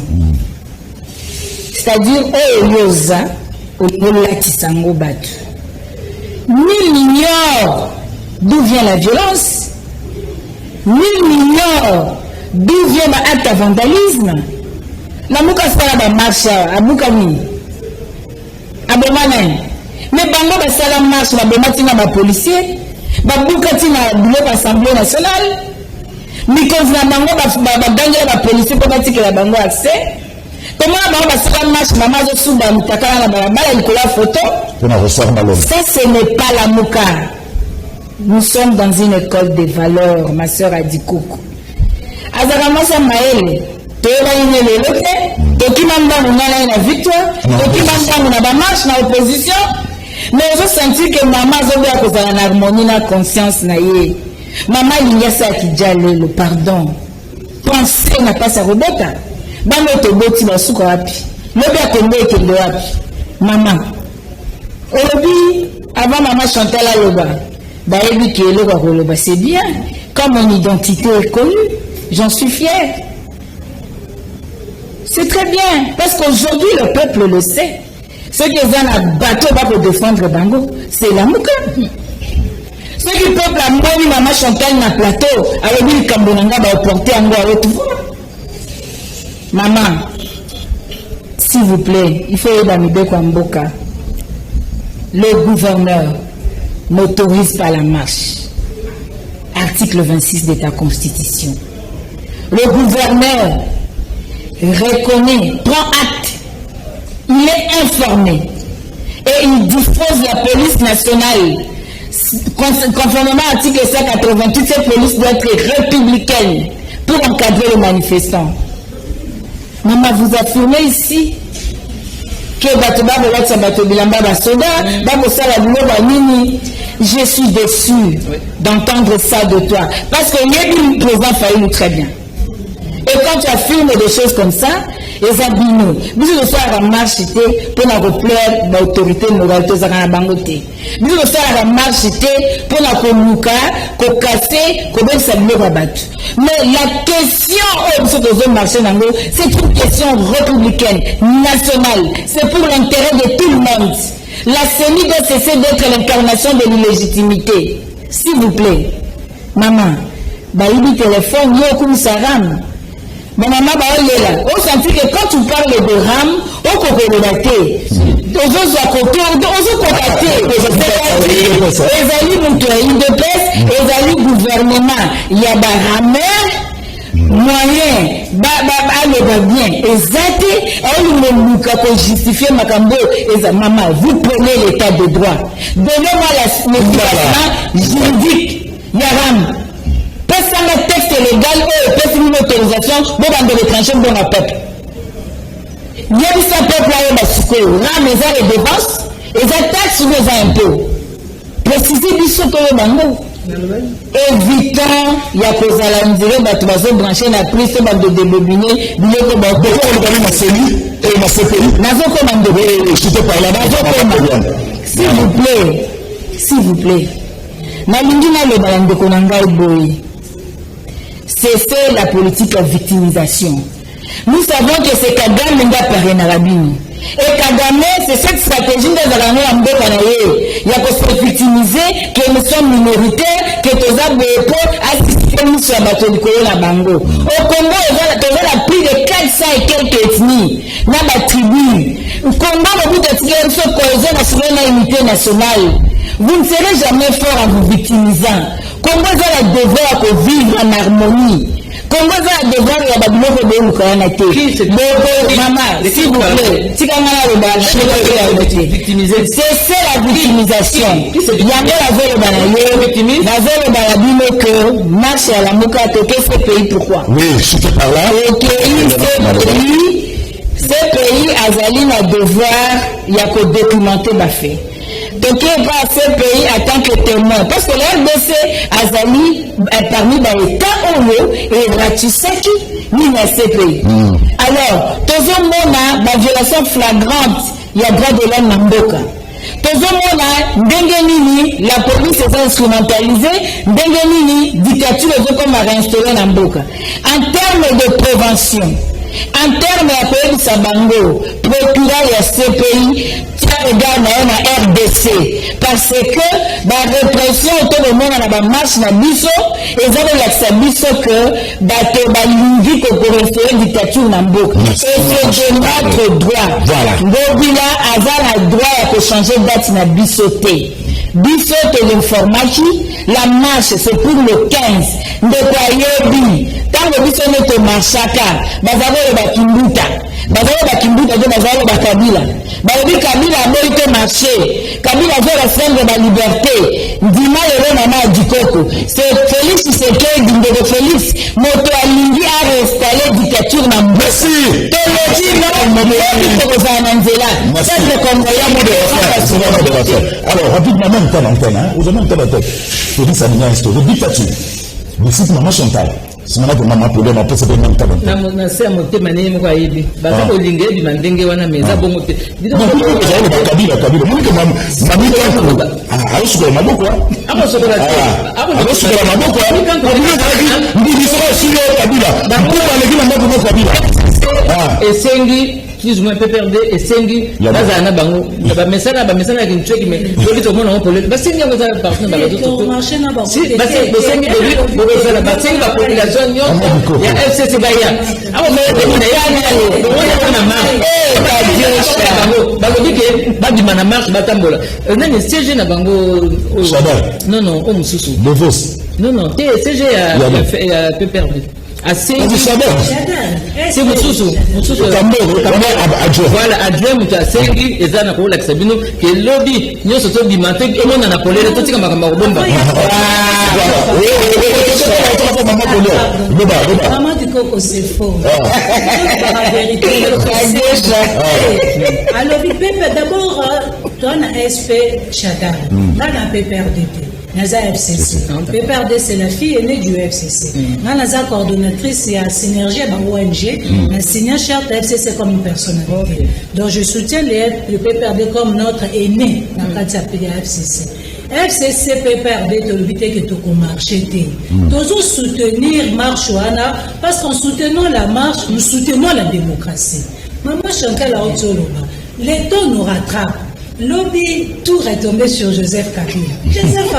C'est-à-dire, oh, yosa, au niveau de la Kisango Batu. Nul n'ignore d'où vient la violence. Nul n'ignore d'où vient l'acte de vandalisme. La mouka sala ba marche a Boukani. A Bomane. Mais bango ba sala marche ba Bomatina ba policier. Ba Boukatina bloc Assemblée nationale. Mi konzina bango ba gangela ba policier pour batike la bango accès. Comment bango ba sala marche maman zo suba mutakala na barabara Nicolas photo. Ça ce n'est pas la mouka. Nous sommes dans une école de valeurs, ma sœur a dit coucou. Azaramasa Maël, Toba Inelote, Tokimanda Muna na victoire, Tokimanda na ba marche na opposition, mais je senti que maman zobe a cause en harmonie na conscience na yé. Maman Linyasa Kijale le pardon. Penser n'a pas sa robota. Bano toboti basuka wapi. Lobi akombe ekende wapi. Maman. Obi avant maman Chantal Aloba. Baebi ki eloba koloba c'est bien. Comme mon identité est connue. J'en suis fière. C'est très bien, parce qu'aujourd'hui, le peuple le sait. Ceux qui ont un bateau pour défendre Bango, c'est la Mouka. Ceux qui peuvent la moine, maman Chantal, na plateau, avec lui, Kambonanga, va porter en gros. Maman, s'il vous plaît, il faut y aller à Mboka. Le gouverneur n'autorise pas la marche. Article 26 de ta constitution. Le gouverneur reconnaît, prend acte, il est informé et il dispose la police nationale. Conformément à l'article 188, cette police doit être républicaine pour encadrer les manifestants. Maman, vous affirmez ici que je suis déçu d'entendre ça de toi. Parce que le président Faïlou très bien. Et quand tu affirmes des choses comme ça, les abîmes, vous devez faire la marche pour la replaire l'autorité morale de la bangoté. Vous devez faire la marche pour la communiquer, pour casser, pour saluer la batte. Mais la question c'est une question républicaine, nationale. C'est pour l'intérêt de tout le monde. La CENI doit cesser d'être l'incarnation de l'illégitimité. S'il vous plaît, maman, baïbi téléphone, yo comme saram. Mais maman, on sentit que quand tu parles de RAM, on peut relater. On peut contacter. Les alliés mutuels de presse, les alliés gouvernement, il y a des rameurs, moyens, le bien. Exact, on justifier ma cambo. Maman, vous prenez l'état de droit. Donnez-moi la motivation juridique. Il y a RAM. Personne n'a texte légal ou personne n'a autorisation pour dans les tranchées dans le peuple. Il y a des peuple là, mais ça les dépenses, et ça taxe sur les impôts. Précisez du saut au bango. Évitant, il y a cause à la misère, tu vas se brancher la prise de débobiner, il y a comme un ma CENI et ma CPI. N'avons commandé, je te parle là, s'il vous plaît. Malingina le balande konanga boy. Cessez la politique de victimisation. Nous savons que c'est Kagame qui a parlé dans la Bible. Et Kagame, c'est cette stratégie de la il y a que se victimiser, que nous sommes minoritaires, que nous avons assisté sur la bateau du Corona Bango. Au Congo, il y a plus de 400 et quelques ethnies dans la tribu. Au Congo, le but de tirer une cohésion dans l'unité nationale. Vous ne serez jamais fort en vous victimisant. Congo a le devoir de vivre en harmonie. Congo a le devoir de maman, s'il vous plaît, c'est la victimisation. Il y a la que marche à la Mouka ce pays, pourquoi? Oui, je te parle là. Ce pays a le devoir, il y a que documenter ma fait. Donc, il va à ce pays en tant que témoin. Parce que l'RDC Azali est parmi les États ONU et Ratisaki, ni dans ce pays. Alors, tout le monde a une violation flagrante, il y a droit de l'homme dans Mboka. Tout le monde a la police est instrumentalisée, Ndengenini, dictature comme a réinstauré dans Mboka. En termes de prévention, en termes de Sabango, procureur de ce pays, regarde na RDC parce que la répression autour de monde na marche na biso et ça la biso que bato balingi ko restaurer dictature na mboka et c'est de notre droit. Ngobila azala droit de changer date na bisoté. Bisoté l'information, la marche c'est pour le 15 de Kwayobi. Tant que biso ne marchaka, bazalo bakimbuta. Bazalo bakimbuta de bazalo bakabila. Babi Kabila a été marché. Kabila a fait la scène de la liberté. Dima et Mama Dikoko. C'est Félix Tshisekedi de Félix. Moto Alingi a réinstallé la dictature dans le Merci. Alors, rapidement, même temps d'antenne. Vous avez un temps d'antenne. Félix a mis une histoire de dictature. Le site Maman Chantal. Si on a pour maman pour ma pose même temps. Na se moté mané mo kayibi. Ba ko lingé bi mandenge wana meza bongo te. Kabila. Moi que mami ko. Ah, je suis maboko. Abo so la. Abo so la maboko. Ndi so sur Kabila. Ba ko ba le gina maboko Kabila. et Sengi, plus ou moins PPRD et Sengi, Bazana Bango, Bamesana, Bamesana qui tue, mais le tout le monde en politique. Bah, Sengi, vous avez parlé de la marché n'a pas si, bah, c'est Sengi de lui, vous avez la bataille, la population, il y a FCC Baya. Ah, mais il y a un marche. Bango dit que, Badimana marche, Batambola. Non, mais CG n'a Bango. Non, non, on me sous. Non, non, CG a PPRD. C'est Moussousou. Voilà, adjoint Moussa Sengi, et Zana Kola Sabino, qui est lobby, nous sommes dimantés, et on a appelé le Totika Makamabomba. Maman du coco, c'est faux. La vérité, alors, d'abord, tu as un SP Chadar, là, on a PPRDT. Naza FCC. PPRD, c'est la fille aînée du FCC. Naza coordonnatrice, il y a synergie avec l'ONG. La signé charte FCC comme une personnalité. Donc je soutiens le PPRD comme notre aîné dans le cadre de la FCC. FCC PPRD, tu as évité que tu marches. Toujours soutenir marche parce qu'en soutenant la marche, nous soutenons la démocratie. Maman Chantal a l'État nous rattrape. Lobby, tout retombé sur Joseph Kabila. Joseph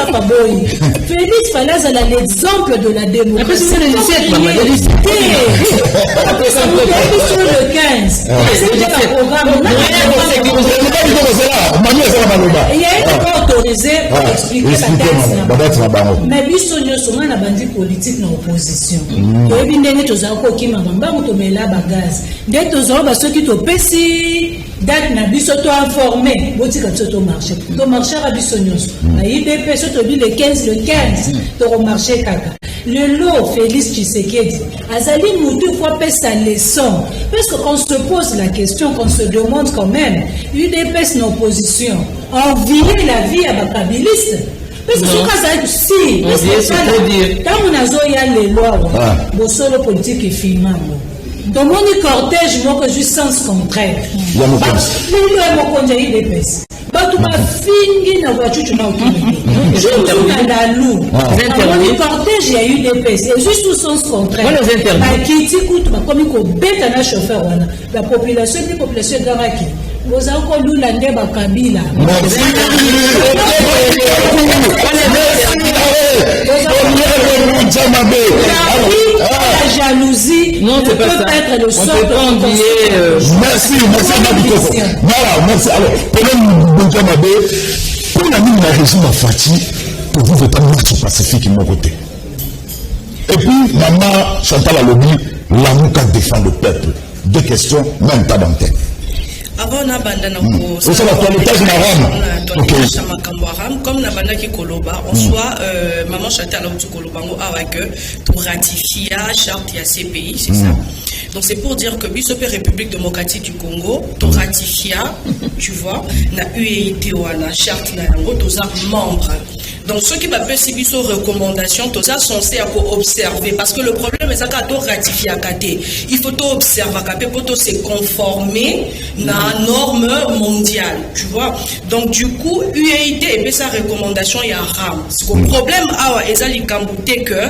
Kaboy. Félix Falaz a l'exemple de la démocratie. Après, c'est le 17, maman. Sur le 15. C'est le programme. Il y a été autorisé pour expliquer la thèse. Mais Bissonio, souvent, la bandit politique dans l'opposition. Il y a une dernière chose à qui m'a dit dès que ceux qui t'ont péci, date n'a informé, tu marché. Tu marché à Bissonios. IDP, tu le 15, tu marché Kaka. Le lot, Félix Tshisekedi, Azali Moutou fois paie sa leçon. Parce que quand on se pose la question, qu'on se demande quand même, UDP c'est une opposition, envier la vie à Bakabiliste. Parce que si, quand on a les lois, le solo politique est filmé. Dans mon cortège, moi que je sens contraire. Il y a mon cortège, il y a eu des pèses. Et juste au sens contraire. La population des populations d'Araki. Vous avez encore lu la Ndeba Kabila. La jalousie non, ne peut être le sort de merci. Alors, pour la mine, la régime a Fati, pour vous, vous êtes un marche pacifique de mon côté. Et puis, maman Chantal Alobi, l'amour qu'elle défend le peuple. Deux questions, même pas d'antenne. Avant n'abandonner comme n'abandonner qui koloba en soit maman Chantal Alobi koloba avec pour ratifier la charte de CPI, c'est ça. Donc c'est pour dire que Bissop République démocratique du Congo, tu ratifié, tu vois, na UEIT ou la charte na yango tous membres. Donc ceux qui m'appellent si Bissop recommandation, tous censés à observer parce que le problème est ça quand tu ratifies à côté, il faut observer pour se conformer na norme mondiale, tu vois. Donc du coup UEIT et puis sa recommandation il y a RAM. Le problème est ça les cambouté que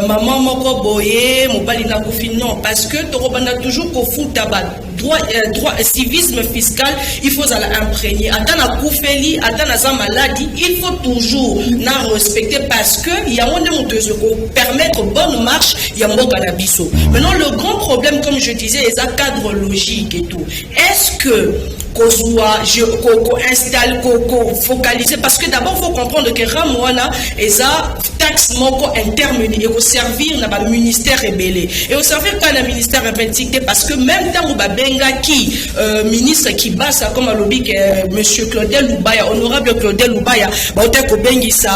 maman moko boye mobali na kofi non parce que on a toujours qu'au foot droit civisme fiscal il faut l'imprégner attends à koufeli attends à sa maladie il faut toujours na respecter parce que il y a un monde de permettre bonne marche il y a un cannabis. Maintenant le grand problème comme je disais est un cadre logique et tout. Est-ce que qu'on installe, qu'on focalise parce que d'abord il faut comprendre que Ramouana est ça taxe moko intermédiaire et au servir na ba ministère rebellé et au servir quand le ministère rebellé parce que même temps ba benga qui ministre qui basa comme lobby que monsieur Claudel Lubaya honorable Claudel Lubaya ba ote ko bengi sa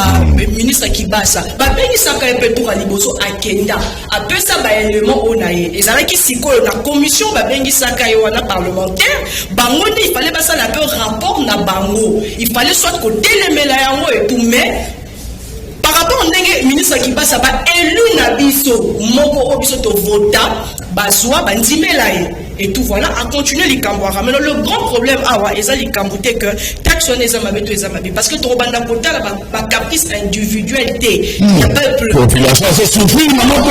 ministre qui basa ba bengi sa ka pe to liboso akenda après ça ba élément onaye et ça qui siko na commission ba bengi sa ka wana parlementaire bango il fallait passer un peu rapport na bango il fallait soit que télémela yango et tout mais par rapport au ministre qui passe à élu na biso moko obiso to vota bazwa bandimela et tout voilà, à continuer les Cambouara. Mais le grand problème, c'est les Camboutés que taxe on les amabe, tous les amabés. Parce que ton bandakota, la caprice individualité. Il n'y a pas de population, c'est souffrir, maman, on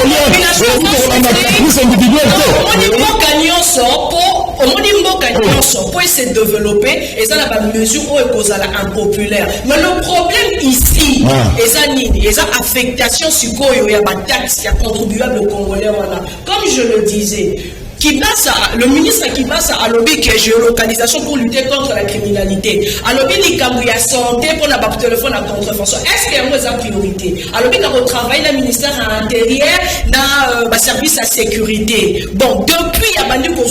pour se développer, et ça n'a pas de mesure où elle cause impopulaire. Mais le problème ici, et ça affectation sur quoi il y a des taxes qui a contribuable au Congolais. Voilà. Comme je le disais, le ministre Kibasa a lobby que géolocalisation pour lutter contre la criminalité. A lobby il y a santé pour la téléphone à contrefaçon. Est-ce qu'il y a une priorité? A lobby quand on travaille dans le ministère à l'intérieur, dans le service à sécurité. Bon, depuis il y a bandu pour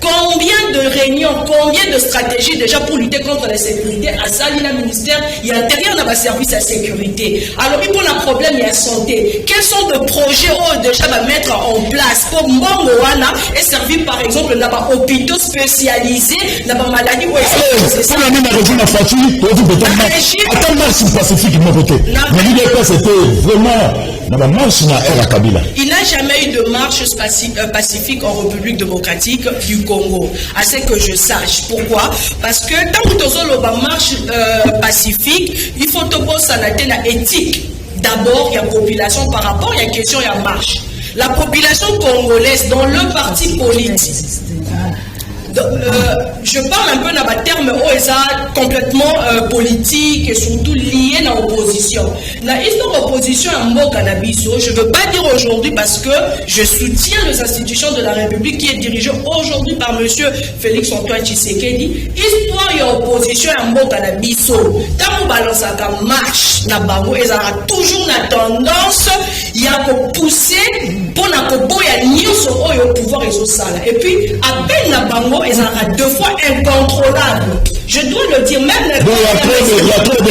combien de réunions, combien de stratégies déjà pour lutter contre la sécurité à Sali le ministère il y a l'intérieur dans le service à sécurité. A lobby pour le problème il y a santé. Quels sont les projets où déjà va mettre en place pour est servi par exemple dans les hôpitaux spécialisés dans les maladies où c'est ça. Attends, marche pacifique de mon côté. C'était vraiment dans la marche dans la Kabila. Il n'a jamais eu de marche pacifique en République démocratique du Congo. À ce que je sache. Pourquoi? Parce que tant que tu as une marche pacifique, il faut te poser la éthique. D'abord, il y a population par rapport, il y a question, il y a marche. La population congolaise dans le parti politique. Je parle un peu dans le terme complètement politique et surtout lié à l'opposition. La histoire d'opposition à Mbo Cannabiso, je ne veux pas dire aujourd'hui parce que je soutiens les institutions de la République qui est dirigée aujourd'hui par M. Félix Antoine Tshisekedi. Histoire d'opposition à Mbo Cannabiso, tant qu'on balance à marche, il y a toujours la tendance, il y a que pousser pour au pouvoir et au salaire. Et puis, à peine la bango, ils ont deux fois incontrôlable. Je dois le dire, même la période. Il y a beaucoup de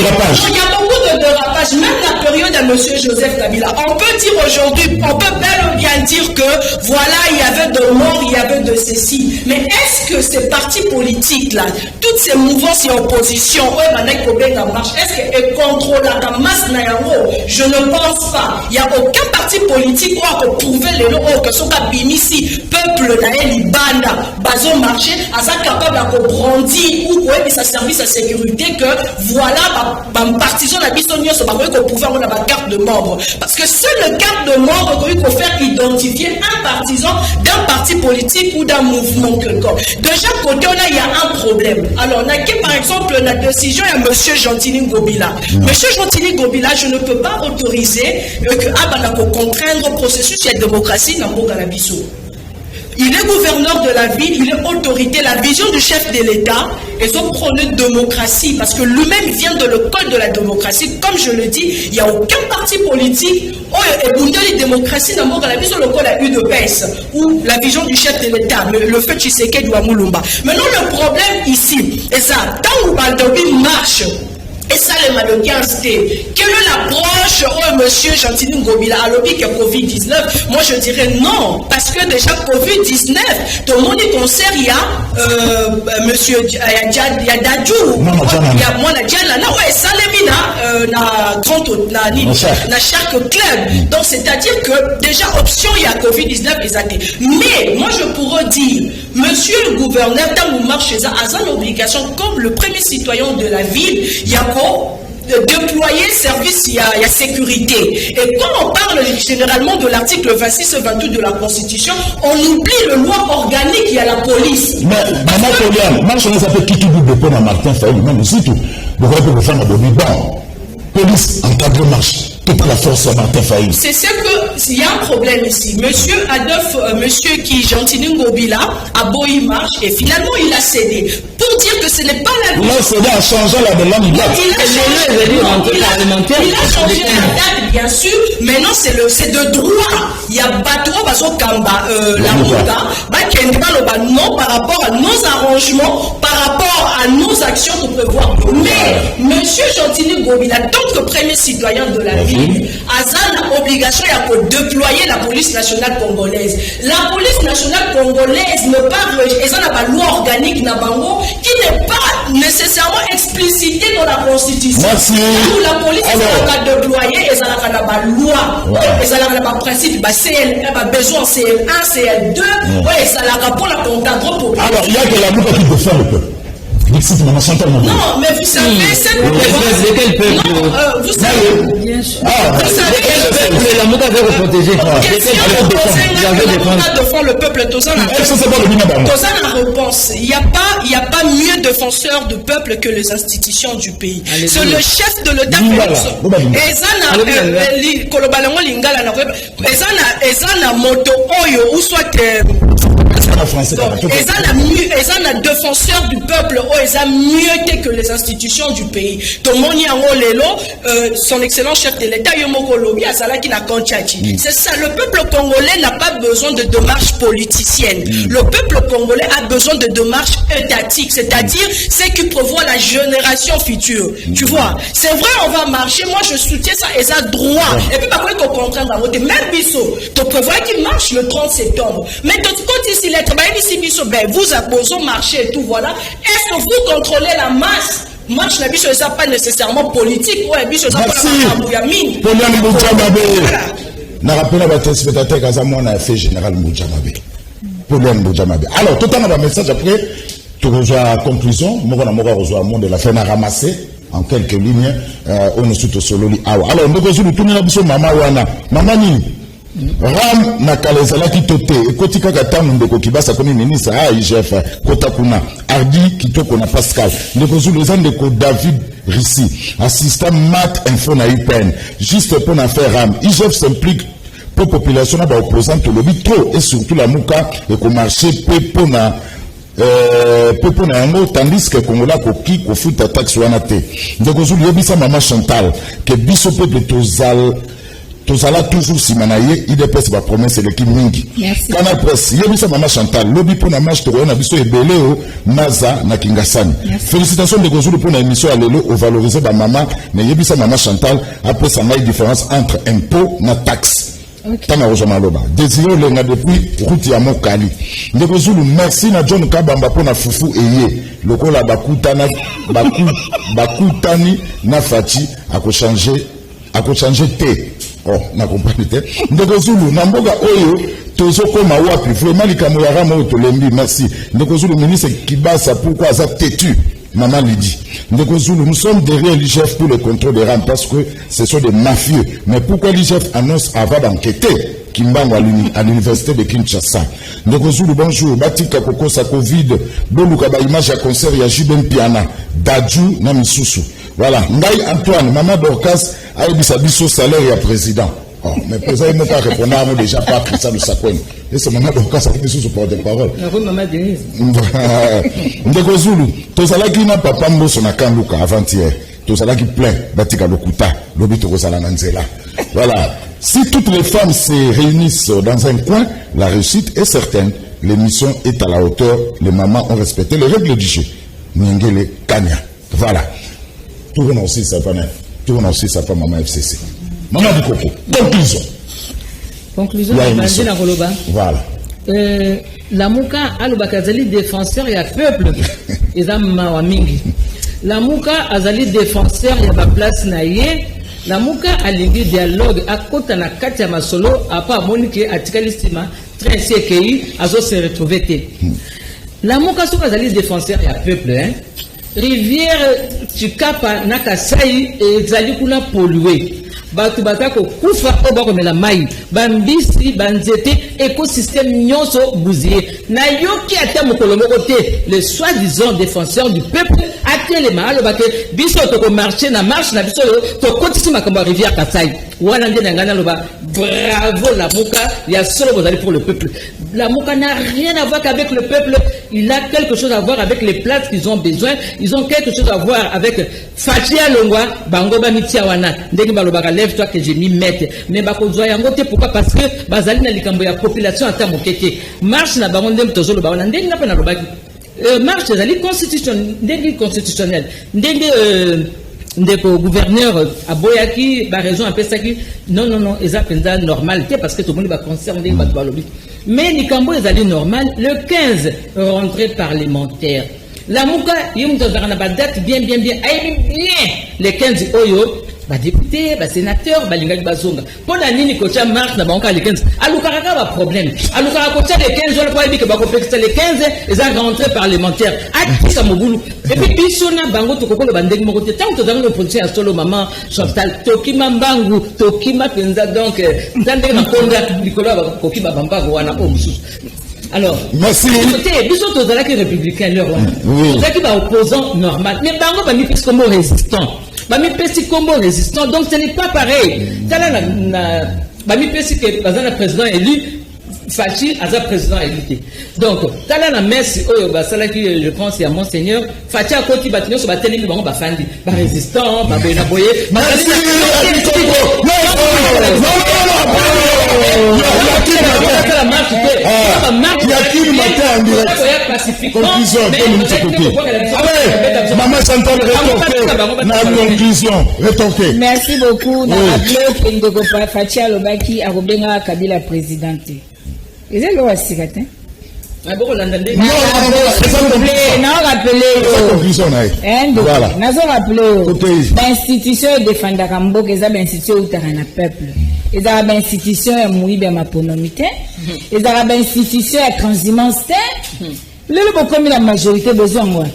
dérapages, même la période à M. Joseph Kabila. On peut dire aujourd'hui, on peut bel ou bien dire que voilà, il y avait de morts, il y avait de ceci. Mais est-ce que ces partis politiques-là, toutes ces mouvances et oppositions, est-ce qu'elles contrôlent la masse Nayango? Je ne pense pas. Il n'y a aucun parti politique qui a prouvé les lots que ce Bimisi, peuple Naël Banda, Bazo marché, à ça capable de brandir ou sa service à sécurité que voilà, partisan la bisogno, c'est pas qu'on pouvait avoir la carte de membre. Parce que seul le carte de membre qu'il faut faire identifier un partisan d'un parti politique ou d'un mouvement quelconque. De chaque côté, il y a un problème. Alors, on a que par exemple la décision à M. Gentili Ngobila. M. Gentili Ngobila, je ne peux pas autoriser que contraindre le processus de la démocratie dans Mbogalabiso. Il est gouverneur de la ville, il est autorité. La vision du chef de l'État est son prône de démocratie parce que lui-même vient de l'école de la démocratie. Comme je le dis, il n'y a aucun parti politique où la démocratie dans le sur le col a eu de baisse ou la vision du chef de l'État, le fait Tshisekedi ou Amulumba. Maintenant, le problème ici, et ça, tant que Baldobi marche, et ça, les malhonnêtetés. Quelle est l'approche, monsieur Gentili Ngobila, à l'objet que Covid-19? Moi, je dirais non. Parce que déjà, Covid-19, tout le monde est concert, il y a monsieur, il y a Dadjou, il y a Mwana Diana, ouais, Salemina, na chaque club. Donc, c'est-à-dire que déjà, option, il y a Covid-19, exacté. Mais, moi, je pourrais dire, monsieur le gouverneur, dans le marché, a l'obligation, comme le premier citoyen de la ville, il y a de déployer service, il y a sécurité. Et quand on parle généralement de l'article 26 et 28 de la Constitution, on oublie le loi organique, il y a la police. Mais, maman Poliane, moi je ne sais pas qui vous dépend à Martin Fayou, même aussi tout. Vous voyez que vous faites bon, police en cadre marche. Toute la force à Martin Fayou. C'est ce que, il y a un problème ici. Monsieur Adolphe, monsieur qui Gentili Ngobila a boyi marche et finalement il a cédé. Pour dire que ce n'est pas la vie. Il a cédé en changeant la demande. Il a changé la date, bien sûr. Maintenant, c'est de droit. Il y a Bateau, Baso Kamba, la Mouta, non par rapport à nos arrangements, par rapport à nos actions qu'on peut voir. Mais, monsieur Gentili Ngobila, tant que premier citoyen de la ville, Azan a obligation de déployer la police nationale congolaise. La police nationale congolaise ne parle, et ça n'a pas loi organique Nabango, qui n'est pas nécessairement explicité dans la Constitution. Merci. Où la police est déployée et ça a la loi, et ça a le principe, besoin CL1, CL2, et ça a pour la comptable pour. Alors, il y a que la Mouka qui défend le peuple. Non, mais vous savez, c'est quel peuple? vous savez, Bien sûr. vous savez Quel peuple la Mouka veut protéger? Défend le peuple, Tozan a réponse. Il n'y a pas mieux défenseur du peuple que les institutions du pays. C'est le chef de l'État. Ezana moto oyo ou soit Ezana défenseur du peuple ou Eza mieux que les institutions du pays. Tomoni Ango Lelo, son excellent chef de l'État Yomoko Lobi Azala qui n'a contiati. C'est ça, le peuple congolais n'a pas besoin de démarches politiciennes. Le peuple congolais a besoin de démarches étatiques, c'est-à-dire c'est qui prévoit la génération future. Tu vois, c'est vrai, on va marcher, moi je soutiens ça, et ça droit. Et puis par contre, on comprend dans votre même biseau, tu prévois qu'il marche le 30 septembre. Mais de côté, si les travailleurs ici, vous avez besoin de marcher et tout, voilà. Est-ce que vous contrôlez la masse? Match n'a pas nécessairement politique, ouais, bicho ça pas mine. Na rappelé à votre spectateur Kazamon a fait général Moudjamabe. Pauline Moudjamabe. Alors, tout un message après, tu rejoins la conclusion. Moi, on a rejoint le monde de la fin à ramasser en quelques lignes. On est surtout solo. Alors, nous avons tout le monde maman wana. Maman ni. Ram na kalezala ki tote ekotika katamu ndeko kibasa komi ministre IGF kotakuna Ardi kitoko na Pascal ndeko zulu ndeko David Rissi assistant mat info na UPN juste pour na faire Ram IGF s'implique pour population na ba opposant to lobby trop et surtout la muka et ko marché pepo na yango tandis que Kongola koki ko futa taxe wana te ndeko zulu yebisa mama Chantal que biso peuple tozala toujours simanaye IDPS ba promesse de Kimingi. Canal Presse, yebisa mama Chantal, lobby pour na marche to na biso ebeleo Maza na Kingasani. Félicitations de Gozulu pour la émission à lelo au valoriser ba mama, mais yebisa mama Chantal après ça n'a différence entre impôt na taxe. Tana Rojamaloba. Désiré lenga depuis route ya Mokali. Ndeko Zulu merci na John Kabamba pour na fufu eye. Lokola bakutana bakutani na Fati ako changer té. Oh, n'a compris peut-être. Ndeko Zulu namboga oyo tozo koma wapi vraiment likamo ya ramo to lembi merci. Ndeko Zulu ministre Kibasa pourquoi ça têtu maman lui dit. Ndeko Zulu nous sommes derrière l'IGF pour le contrôle des rames parce que ce sont des mafieux. Mais pourquoi l'IGF annonce avant d'enquêter Kimbango à l'université de Kinshasa. Ndeko Zulu bonjour Batika Koko sa Covid boluka ba image à concert ya Jiben Piana Dadju na Misusu. Voilà, Ngai Antoine, Maman Dorcas, a eu biso salaire et président. Oh, mais vous avez même pas répondu à moi déjà pas pris ça de sa coin. Et c'est Maman Dorcas qui biso pour des paroles. Maman Denise. Ndeko Zulu, tozala ki na papa mboso na kanduka avant-hier. Tozala ki plein, batika lokuta, lobi tozala na nzela. Voilà. Si toutes les femmes se réunissent dans un coin, la réussite est certaine. L'émission est à la hauteur. Les mamans ont respecté les règles du jeu. Ngele Kanya. Voilà. Tourne aussi ça pas maman FCC. Maman du Coco. Conclusion. Voilà. La Mouka Alubakazali défenseur ya peuple. Eza mawa mingi. La Mouka azali défenseur ya ba place na ye. La Mouka alingi dialogue akota na kati ya masolo apa monike atikalistima très sekei azo se retrouver te. La Mouka soka azali défenseur ya peuple hein. Rivière Chikapa Nakasai et Zalikuna pollué. Batu batako kufa obako mela mai. Bambisi banzete écosystème nyonso bousillé. Na yoki ata mokolo côté le soi-disant défenseur du peuple a les mahalo bake biso to marcher na marche na biso to kotisi makambo rivière Kasai. Wana ndena ngana loba bravo la Mouka, il y a solo bozali pour le peuple. La Mouka n'a rien à voir qu'avec le peuple, il a quelque chose à voir avec les places qu'ils ont besoin, ils ont quelque chose à voir avec Fatia Longwa, Bangoba Mitiawana, Ndegi Balobaka, lève-toi que j'ai mis maître. Mais Bakozwa Yangote, pourquoi? Parce que Bazali na likambo ya population à Tamokeke. Marche na Bangon Dem Tozolo Bawana, Ndegi na Penalobaki. Marche Zali constitutionnel. Ndegi ndeko gouverneur aboyaki ba raison un peu ça qui non eza penza normal parce que tout le monde va concerner ba lobby mais likambo ezali normal le 15 rentrée parlementaire La Mouka, il y a une date bien, les 15 Oyo, député, sénateur, Lingaki Bazonga. Pour la ligne, Kocha marche, n'a les 15. Aloukaraka a problème. Aloukaraka, Kocha, les 15, on va dire que les 15, ils ont rentré parlementaire. Aki Samogoulou. Et puis, Bissona, Bango, Tokoko, le Bandek Mokote, tant que tu as le policier à solo, maman, Chantal, Tokima Bangu, Tokima Penza, donc, Tandé Makonda, Nicolas, Kokima Bamba, Wana, Omsus. Alors, merci. Écoutez, nous autres, on a qui républicains, leur, on a qui va opposant normal. Mais Bango, va mis comme résistant. Bami pesi combo résistant, donc ce n'est pas pareil. Bami pesi que le président élu, Fachi a président élu. Donc, tala la messe, je pense, il y a Monseigneur, Fachi a côté bâtiment sur la télé, mais bon, Bafandi, résistant, Baboye. Merci. Maman Chantal, rétorqué. Merci beaucoup. On a rappelé que Fachi Alobaki a Robenga Kabila présidente. Et c'est le Wassigatin. Non, rappelé. L'institution défendra Kambo, ils ont l'institution où tu as un peuple. Ils ont l'institution où tu as un maponomité. Ils ont l'institution où transhumance. Le comme la majorité besoin moi.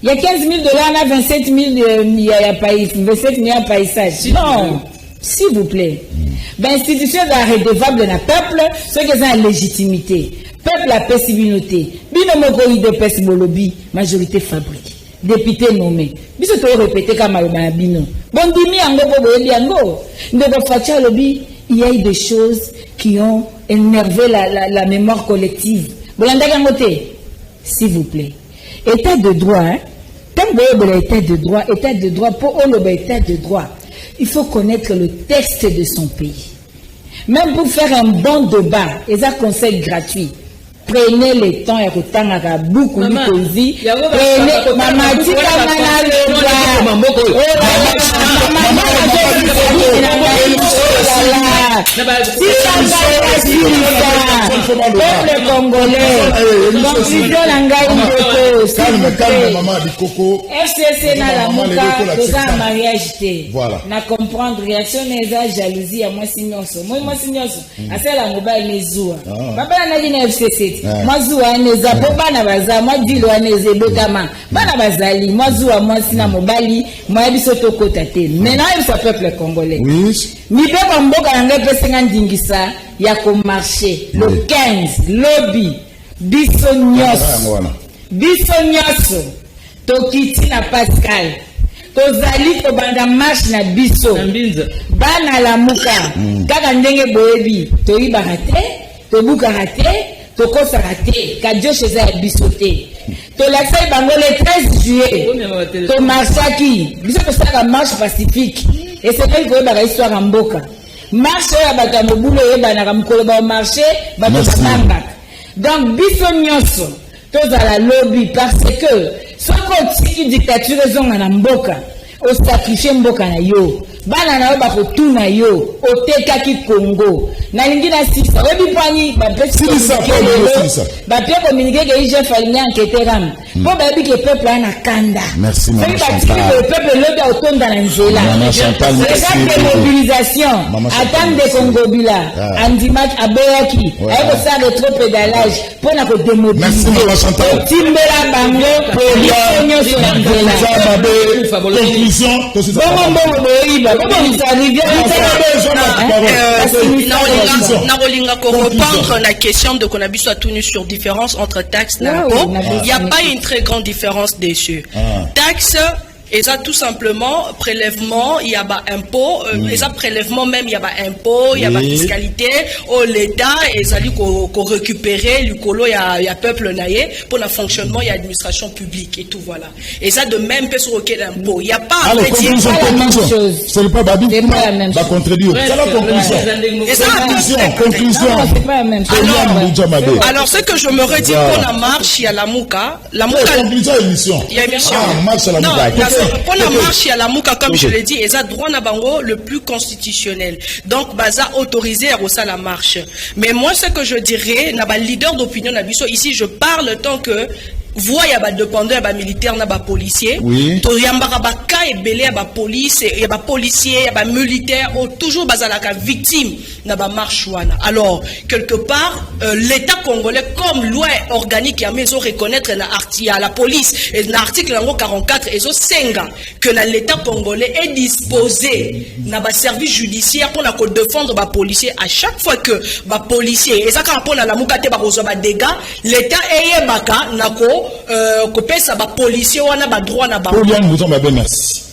Il y a 15 000 $, on a 27 000 27 millions de paysage. Non, s'il vous plaît. L'institution est redevable dans le peuple, ce qui est en légitimité. Peuple a possibilité. Binomokori de pes bolobi, majorité fabrique. Député nommé. Biso to répéter comme le bino. Bon dimi ango bobo yango. Ndebo facha lobi, il y a eu des choses qui ont énervé la mémoire collective. Bolanda gangote, s'il vous plaît. État de droit, hein. Tant que état de droit pour le état de droit. Il faut connaître le texte de son pays. Même pour faire un bon débat, et ça conseil gratuit. Prenez le temps et retangaka beaucoup de causes. Prenez mamati peuple congolais. Conclusion FCC na la muka toza mariage. Na comprendre réaction neza jalousie à moi signoso. Moi signoso. Asala mobile nezua. Baba na dina FCC. Mwazua neza po bana baza mwa dilo aneze botama bana bazali mwazua mwasina mobali mwa biso tokota te maintenant il peuple congolais ni pe ba mboka ngai pesenga ndingisa ya ko marcher le 15 lobby biso nyoso tokiti na Pascal tozali to banda marche na biso bana la muka kaka ndenge boyebi toyiba te tobuka te Toko Sarate, Kadjo chez un bissoté. Tolaksa bango le 13 juillet. To Marsaki, biso to saka marche pacifique. Et c'est vrai que ba histoire en Mboka. Marche ya batamobulo yeba na kamkolo ba marché, ba to mamba. Donc biso nyonso to za la lobby parce que soko tiki dictature zonga na Mboka, o sacrifier Mboka na yo. Bana na ba kotuna yo oteka ki Congo na lingina sisa webi pani ba pesi ba pia communiquer que il chef aligné enquêter ram po ba bi que peuple ana kanda merci maman Chantal le peuple le ba otonda na nzela maman Chantal merci mobilisation attendre de Congo bila andimat aboyaki ayeko ça de trop pédalage pour na ko démobiliser merci maman Chantal timbela bango pour sur la nzela conclusion to se Narolinga ko reprendre la question de qu'on a vu soit tenu sur différence entre taxes et impôts. Il n'y a pas une très grande différence dessus. Taxes et ça tout simplement prélèvement, il y a pas impôt, et ça prélèvement même il y a pas impôt, il y a pas fiscalité au l'État et ça dit qu'on récupérer le colo il y a peuple naïe pour le fonctionnement il y a administration publique et tout voilà. Et ça de même peut sur auquel impôt. Il y a pas en fait c'est pas Babi qui va contredire. C'est la conclusion. Et ça conclusion. C'est pas la même chose. Alors ce que je me redis pour la marche il y a la Mouka il y a émission. Marche à la Mouka. Pour la marche, il y a la Mouka, comme je l'ai dit, et ça, droit na bango, le plus constitutionnel. Donc, baza autorisé à ça la marche. Mais moi, ce que je dirais, n'a pas leader d'opinion, ici, je parle tant que voix ya ba dépendant ya ba militaire na ba policier oui to yambaka ba ka ebele ya ba police ya ba policier ya ba militaire o toujours bazalaka victime na ba marche wana. Alors quelque part l'état congolais comme loi organique ya mezo reconnaître na article la police et na article nango 44 ezo senga que l'état congolais est disposé na ba service judiciaire pour na ko défendre ba policier à chaque fois que ba policier et ça quand on a la mukate ba kozo ba dégâts l'état eye baka na ko pesa ba policier wana ba droit na ba. Merci.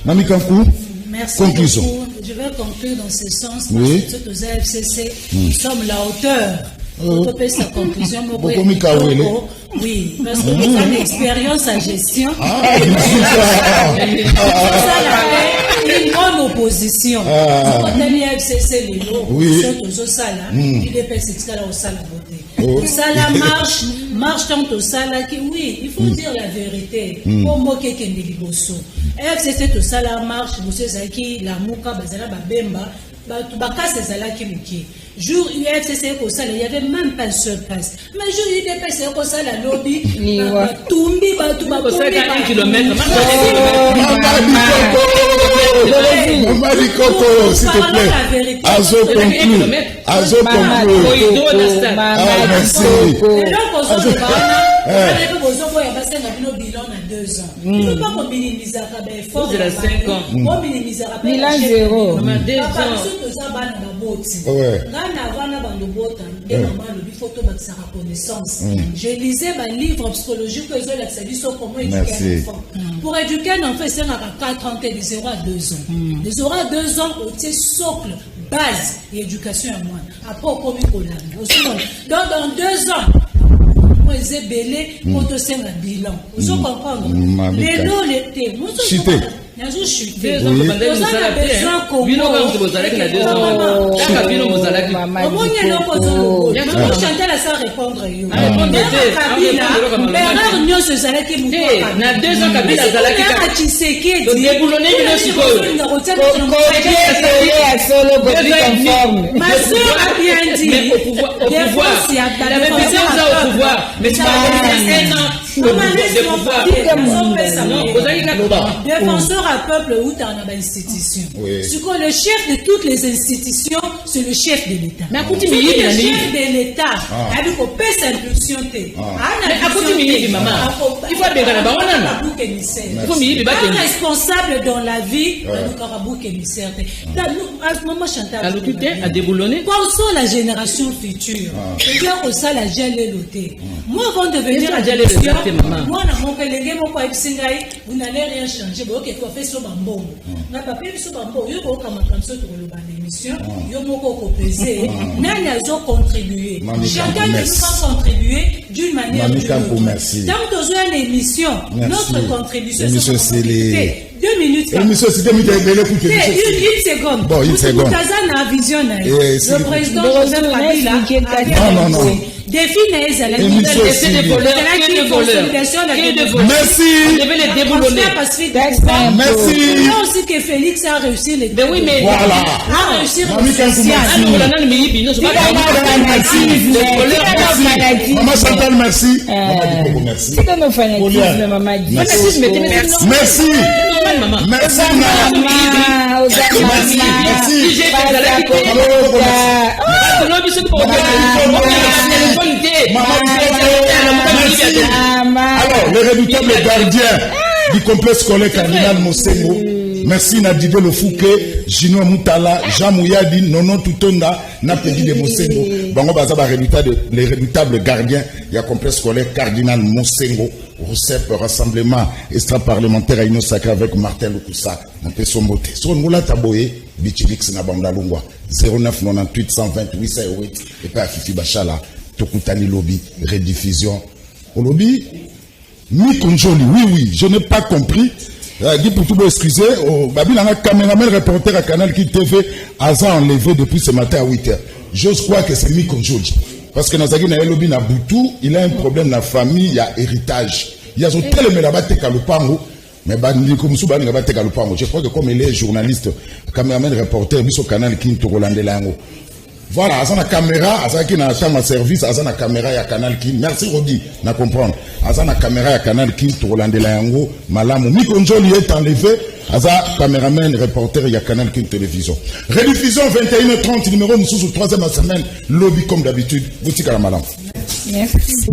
Mami Kankou. Merci. Conclusion. Je vais conclure dans ce sens. Oui. Parce que aux AFCC, nous sommes la hauteur. On peut faire sa conclusion. Oui, parce que nous avons une expérience en gestion. Une bonne opposition. On a mis AFCC les lots. Oui. Surtout au Sala. Il est passé au Sala voté. Au Sala marche tant au Sala qui, oui, il faut dire la vérité. Pour moquer Kendi Bosso. AFCC au Sala marche, vous savez qui, la Mouka, Bazala, Babemba. Bakase Zalaki Mouki. Jour UFCC au Sala, il n'y avait même pas une seule place. Mais jour UDPC au Sala, lobby, Tumbi, Batouba, 1 kilomètre. Maman Coco, s'il te plaît. Azo conclure. Azo conclure. Merci. Il ne faut pas qu'on minimise l'effort de la 5 ans. On minimise Milan 0. Je lisais ma livre psychologique que comment éduquer un enfant. Pour éduquer un enfant, c'est 4 ans, de 0 à 2 ans. De 0 à 2 ans, au socle, base et éducation à moi. Après, au premier collège. Donc, dans 2 ans, ils ont belé pour te faire un bilan. Vous comprenez? Les lots, l'été. Chité. Nous chuté. Nous avons besoin qu'on chanter la salle répondre. Bernard Nyon se zala qui mou. Na 2 ans Kabila zala qui a Tshisekedi. Donc déboulonner le sikoyo. Ma soeur a bien dit. Au pouvoir. Il avait fait ça au pouvoir. Mais tu m'as défenseur à peuple ou dans l'institution. Le chef de toutes les institutions, c'est le chef de l'État. Mais le chef de l'État, il faut pas s'impulsion. Un responsable dans la vie, a déboulonné. Quelle sont la génération future? Ça, la gel est lotée. Moi, avant de venir à moi, vous n'allez rien changer. Vous avez fait ce bambou. Vous n'avez pas fait ce bambou. Vous avez fait l'émission. Vous avez contribué. Chacun de nous a contribué d'une manière ou d'une autre. Tant que nous avons une émission, notre contribution est 2 minutes. Une seconde. Bon, une seconde. Le président Joseph Kabila. Non. Défi n'est la merci. Merci. Aussi que Félix a réussi les deux. Oui, mais voilà. A réussi Maman Chantal, merci. C'est comme un fanatisme, maman dit. Merci. Merci. Alors, le redoutable gardien du complexe scolaire Cardinal Mosengo, merci Nadibé Lofouke, Gino Moutala, Jean Mouyadi, Nono Toutonda, Napedi de Mosengo, Bango Bazaba, les redoutables gardiens du complexe scolaire Cardinal Mosengo, ROCEP, Rassemblement extra-parlementaire à Union Sacrée avec Martin Lukusa, Montesombote. Sur Moula Taboye, Bichilix Nabandalungwa, 09 98 120 808, et pas Fifi Bachala, Tokutani Lobby, rediffusion. Au lobby, Mikonjoli, oui, je n'ai pas compris. Dit pour tout vous excuser, Babil a un caméraman reporter à Canal Ki TV, a enlevé depuis ce matin à 8h. J'ose croire que c'est Mikonjoli. Parce que Nazagi na lobby na Boutou, il a un problème dans la famille, il y a héritage. Il y a un tel mélabate Kalupango, mais je crois que comme il est journaliste, caméraman reporter, il est au Canal Ki Tokolande Lango. Voilà, azana caméra, azana qui na chambre service, azana caméra ya Canal King. Merci Rodi, na comprendre. Azana caméra ya Canal King to Rolandela yango malamu. Mikonjoli est enlevé, aza caméraman reporter ya Canal King télévision. Rediffusion 21h30 numéro mususu 3e semaine, lobby comme d'habitude. Boutika la malamu. Merci.